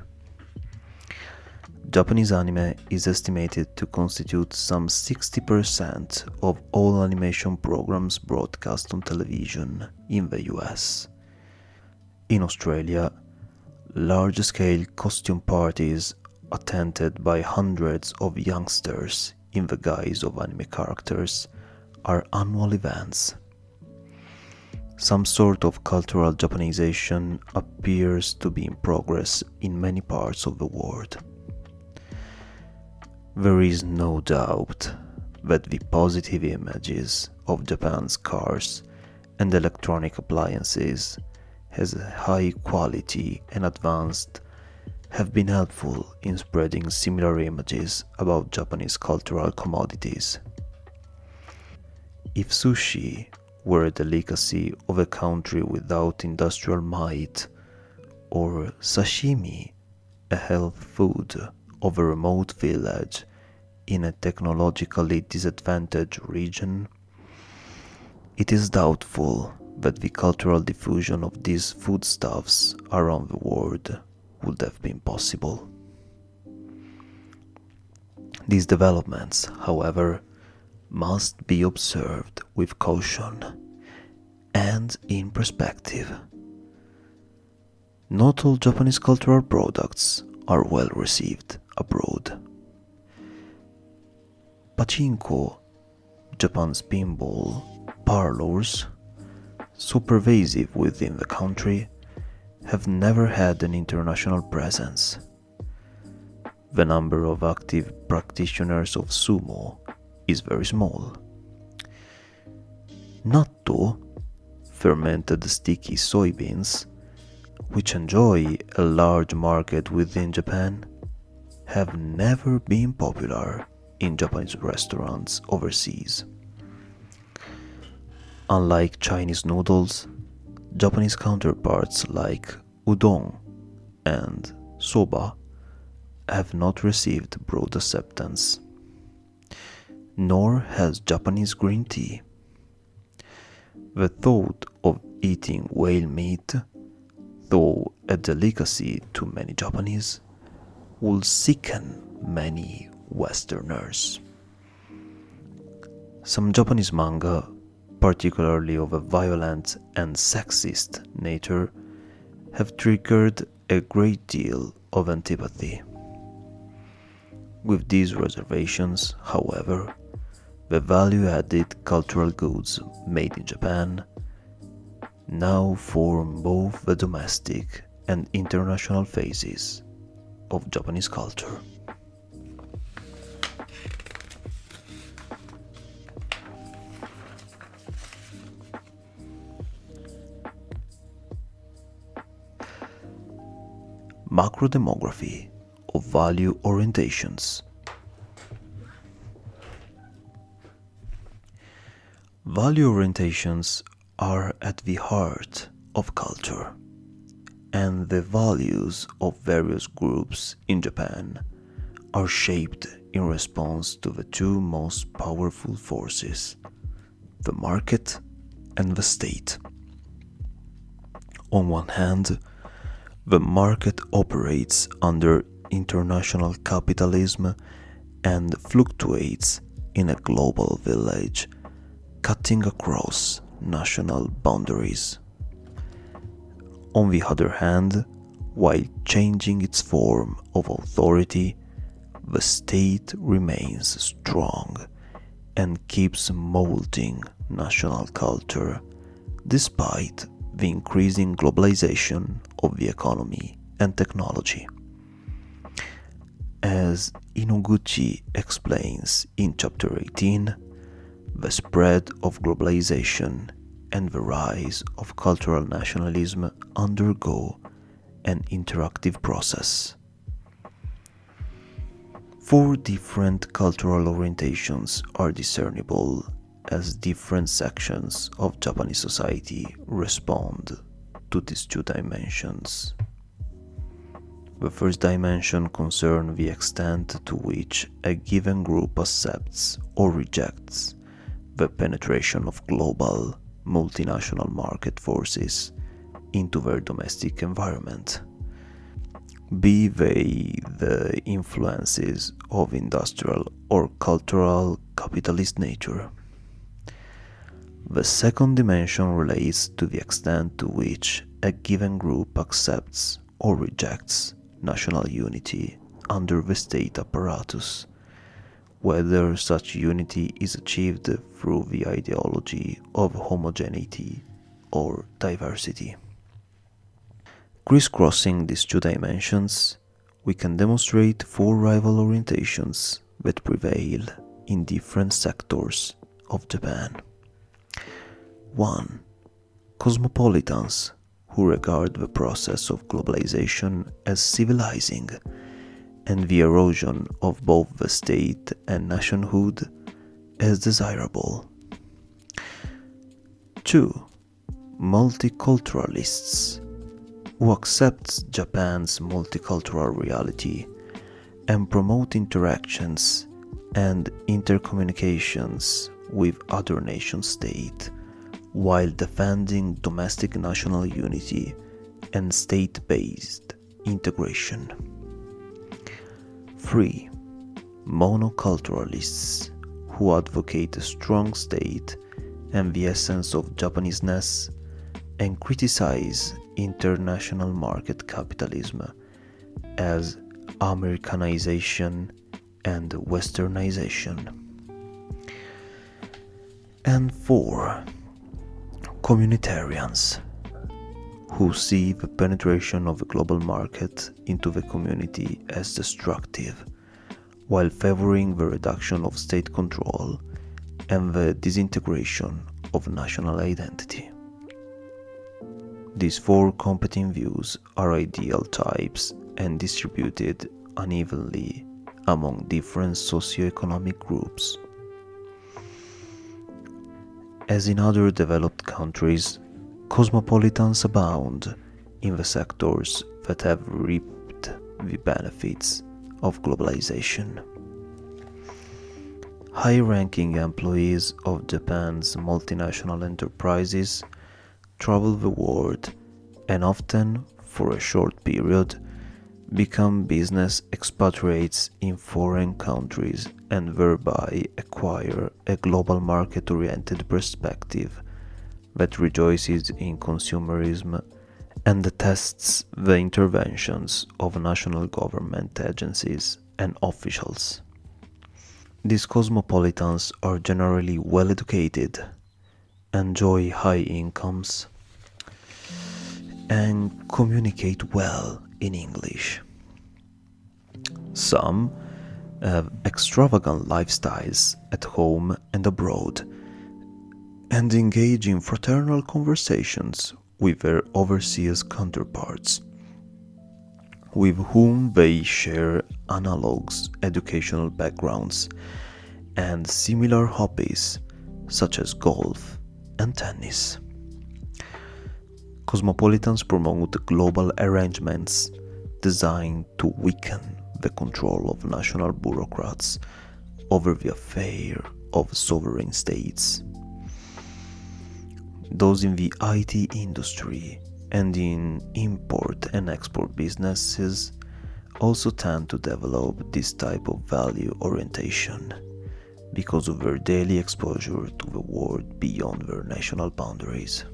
Japanese anime is estimated to constitute some 60% of all animation programs broadcast on television in the US. In Australia, large-scale costume parties attended by hundreds of youngsters in the guise of anime characters are annual events. Some sort of cultural Japanization appears to be in progress in many parts of the world. There is no doubt that the positive images of Japan's cars and electronic appliances as high quality and advanced have been helpful in spreading similar images about Japanese cultural commodities. If sushi were a delicacy of a country without industrial might, or sashimi a health food of a remote village in a technologically disadvantaged region, it is doubtful that the cultural diffusion of these foodstuffs around the world would have been possible. These developments, however, must be observed with caution and in perspective. Not all Japanese cultural products are well received abroad. Pachinko, Japan's pinball parlors, so pervasive within the country, have never had an international presence. The number of active practitioners of sumo is very small. Natto, fermented sticky soybeans, which enjoy a large market within Japan, have never been popular in Japanese restaurants overseas. Unlike Chinese noodles, Japanese counterparts like udon and soba have not received broad acceptance, nor has Japanese green tea. The thought of eating whale meat, though a delicacy to many Japanese, will sicken many Westerners. Some Japanese manga, particularly of a violent and sexist nature, have triggered a great deal of antipathy. With these reservations, however, the value-added cultural goods made in Japan now form both the domestic and international phases of Japanese culture. Macrodemography of value orientations. Value orientations are at the heart of culture, and the values of various groups in Japan are shaped in response to the two most powerful forces, the market and the state. On one hand, the market operates under international capitalism and fluctuates in a global village, cutting across national boundaries. On the other hand, while changing its form of authority, the state remains strong and keeps molding national culture despite the increasing globalization of the economy and technology. As Inoguchi explains in chapter 18, the spread of globalization and the rise of cultural nationalism undergo an interactive process. Four different cultural orientations are discernible as different sections of Japanese society respond to these two dimensions. The first dimension concerns the extent to which a given group accepts or rejects the penetration of global, multinational market forces into their domestic environment, be they the influences of industrial or cultural capitalist nature. The second dimension relates to the extent to which a given group accepts or rejects national unity under the state apparatus, whether such unity is achieved through the ideology of homogeneity or diversity. Crisscrossing these two dimensions, we can demonstrate four rival orientations that prevail in different sectors of Japan. 1. Cosmopolitans, who regard the process of globalization as civilizing and the erosion of both the state and nationhood as desirable. 2. Multiculturalists, who accept Japan's multicultural reality and promote interactions and intercommunications with other nation-states while defending domestic national unity and state-based integration. 3. Monoculturalists, who advocate a strong state and the essence of Japaneseness and criticize international market capitalism as Americanization and Westernization. And 4. Communitarians, who see the penetration of the global market into the community as destructive, while favoring the reduction of state control and the disintegration of national identity. These four competing views are ideal types and distributed unevenly among different socioeconomic groups. As in other developed countries, cosmopolitans abound in the sectors that have reaped the benefits of globalization. High-ranking employees of Japan's multinational enterprises travel the world and often, for a short period, become business expatriates in foreign countries and thereby acquire a global market-oriented perspective that rejoices in consumerism and detests the interventions of national government agencies and officials. These cosmopolitans are generally well educated, enjoy high incomes, and communicate well in English. Some have extravagant lifestyles at home and abroad, and engage in fraternal conversations with their overseas counterparts, with whom they share analogous educational backgrounds and similar hobbies such as golf and tennis. Cosmopolitans promote global arrangements designed to weaken the control of national bureaucrats over the affair of sovereign states. Those in the IT industry and in import and export businesses also tend to develop this type of value orientation because of their daily exposure to the world beyond their national boundaries.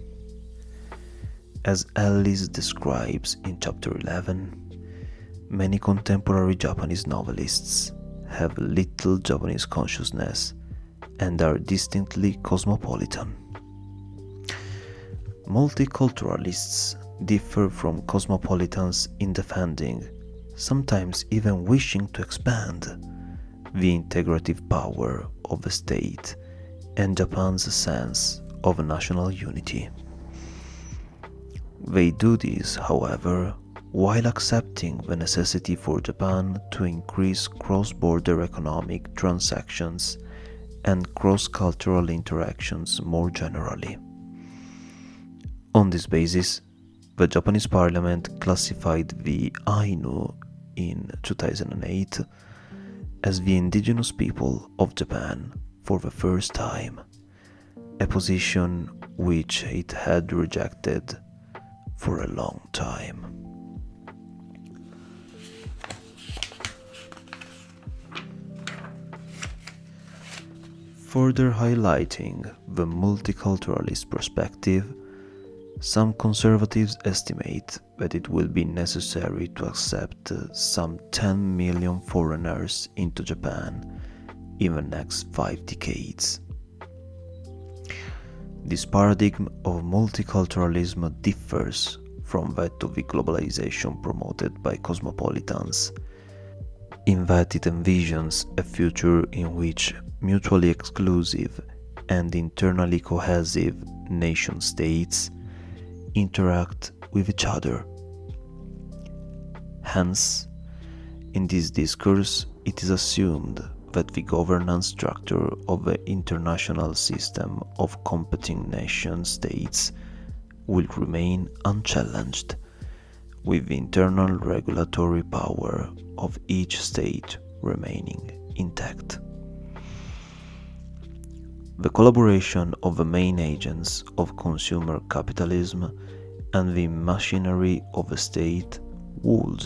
As Ellis describes in chapter 11, many contemporary Japanese novelists have little Japanese consciousness and are distinctly cosmopolitan. Multiculturalists differ from cosmopolitans in defending, sometimes even wishing to expand, the integrative power of the state and Japan's sense of national unity. They do this, however, while accepting the necessity for Japan to increase cross-border economic transactions and cross-cultural interactions more generally. On this basis, the Japanese parliament classified the Ainu in 2008 as the indigenous people of Japan for the first time, a position which it had rejected for a long time. Further highlighting the multiculturalist perspective, some conservatives estimate that it will be necessary to accept some 10 million foreigners into Japan in the next 5 decades. This paradigm of multiculturalism differs from that of the globalization promoted by cosmopolitans, in that it envisions a future in which mutually exclusive and internally cohesive nation states interact with each other. Hence, in this discourse, it is assumed that the governance structure of the international system of competing nation states will remain unchallenged, with the internal regulatory power of each state remaining intact. The collaboration of the main agents of consumer capitalism and the machinery of the state would,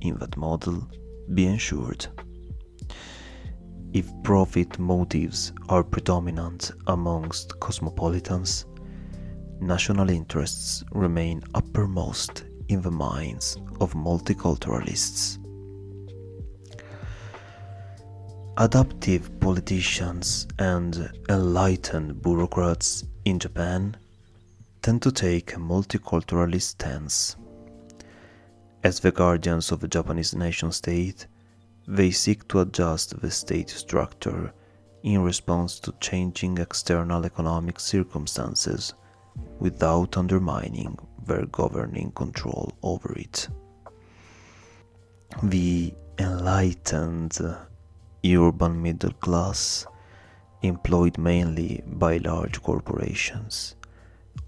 in that model, be ensured. If profit motives are predominant amongst cosmopolitans, national interests remain uppermost in the minds of multiculturalists. Adaptive politicians and enlightened bureaucrats in Japan tend to take a multiculturalist stance. As the guardians of the Japanese nation state, they seek to adjust the state structure in response to changing external economic circumstances without undermining their governing control over it. The enlightened urban middle class, employed mainly by large corporations,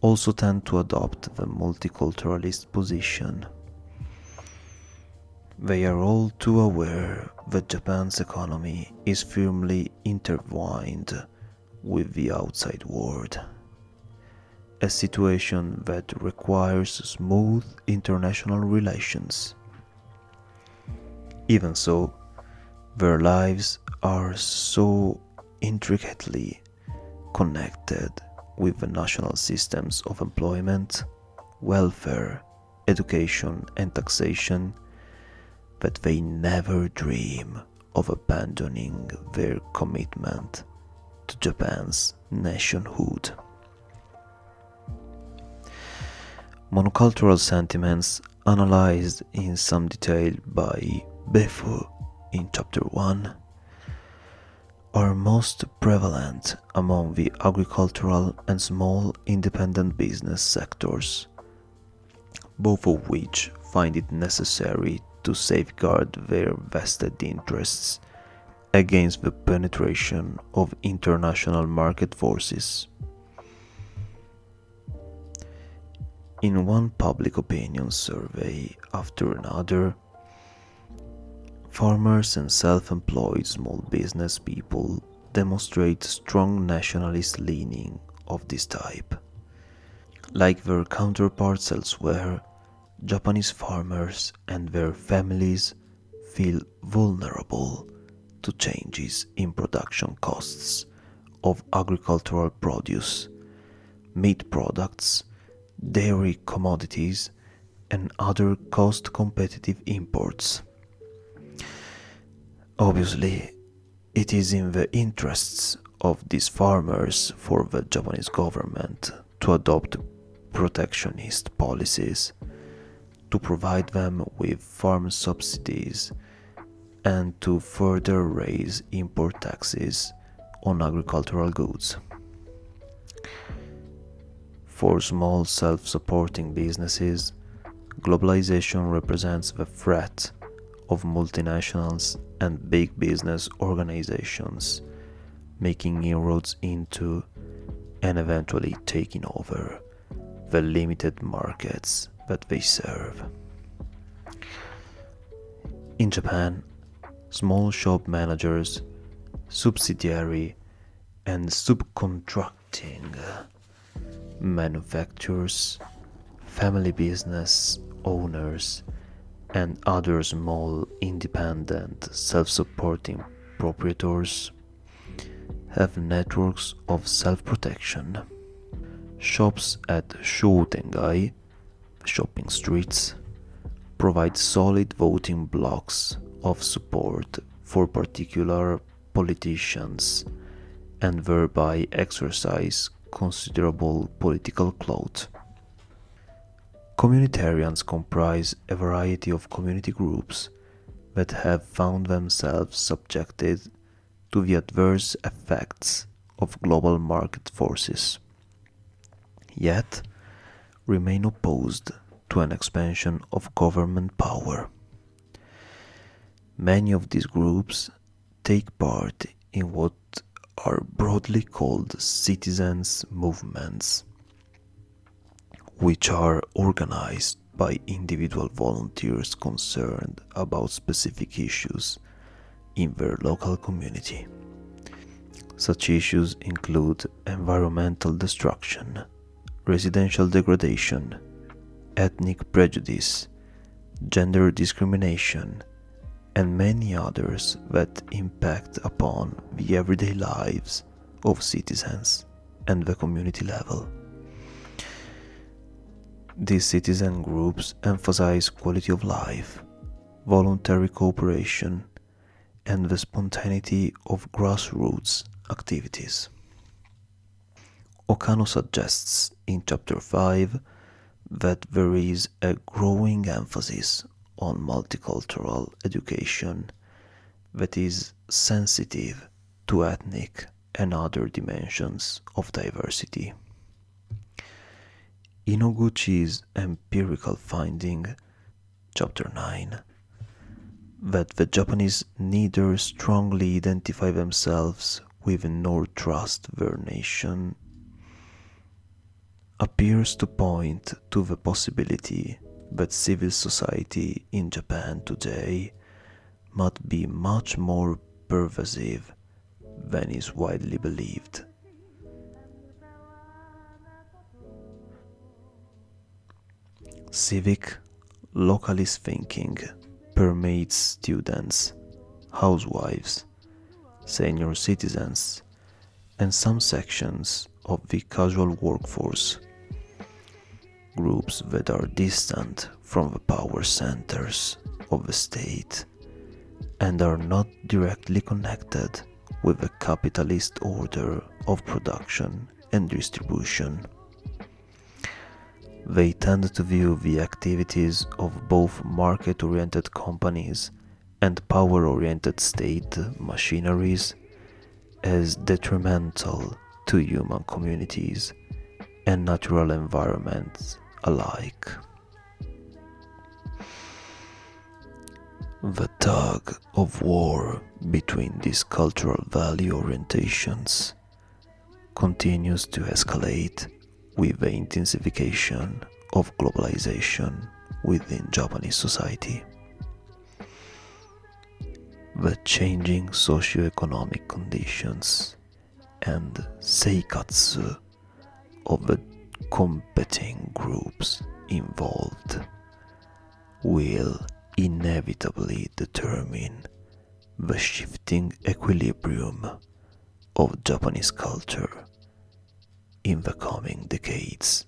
also tend to adopt the multiculturalist position. They are all too aware that Japan's economy is firmly intertwined with the outside world, a situation that requires smooth international relations. Even so, their lives are so intricately connected with the national systems of employment, welfare, education, and taxation that they never dream of abandoning their commitment to Japan's nationhood. Monocultural sentiments, analyzed in some detail by Befu in Chapter 1, are most prevalent among the agricultural and small independent business sectors, both of which find it necessary to safeguard their vested interests against the penetration of international market forces. In one public opinion survey after another, farmers and self-employed small business people demonstrate strong nationalist leaning of this type. Like their counterparts elsewhere, Japanese farmers and their families feel vulnerable to changes in production costs of agricultural produce, meat products, dairy commodities, and other cost-competitive imports. Obviously, it is in the interests of these farmers for the Japanese government to adopt protectionist policies, to provide them with farm subsidies, and to further raise import taxes on agricultural goods. For small self-supporting businesses, globalization represents the threat of multinationals and big business organizations making inroads into and eventually taking over the limited markets that they serve. In Japan, small shop managers, subsidiary and subcontracting manufacturers, family business owners, and other small independent self-supporting proprietors have networks of self-protection. Shops at Shotengai, shopping streets, provide solid voting blocks of support for particular politicians and thereby exercise considerable political clout. Communitarians comprise a variety of community groups that have found themselves subjected to the adverse effects of global market forces, yet remain opposed to an expansion of government power. Many of these groups take part in what are broadly called citizens' movements, which are organized by individual volunteers concerned about specific issues in their local community. Such issues include environmental destruction, residential degradation, ethnic prejudice, gender discrimination, and many others that impact upon the everyday lives of citizens and the community level. These citizen groups emphasize quality of life, voluntary cooperation, and the spontaneity of grassroots activities. Okano suggests in Chapter 5 that there is a growing emphasis on multicultural education that is sensitive to ethnic and other dimensions of diversity. Inoguchi's empirical finding, Chapter 9, that the Japanese neither strongly identify themselves with nor trust their nation, appears to point to the possibility that civil society in Japan today might be much more pervasive than is widely believed. Civic, localist thinking permeates students, housewives, senior citizens, and some sections of the casual workforce, groups that are distant from the power centers of the state and are not directly connected with the capitalist order of production and distribution. They tend to view the activities of both market-oriented companies and power-oriented state machineries as detrimental to human communities and natural environments alike. The tug of war between these cultural value orientations continues to escalate with the intensification of globalization within Japanese society. The changing socio-economic conditions and seikatsu of the competing groups involved will inevitably determine the shifting equilibrium of Japanese culture in the coming decades.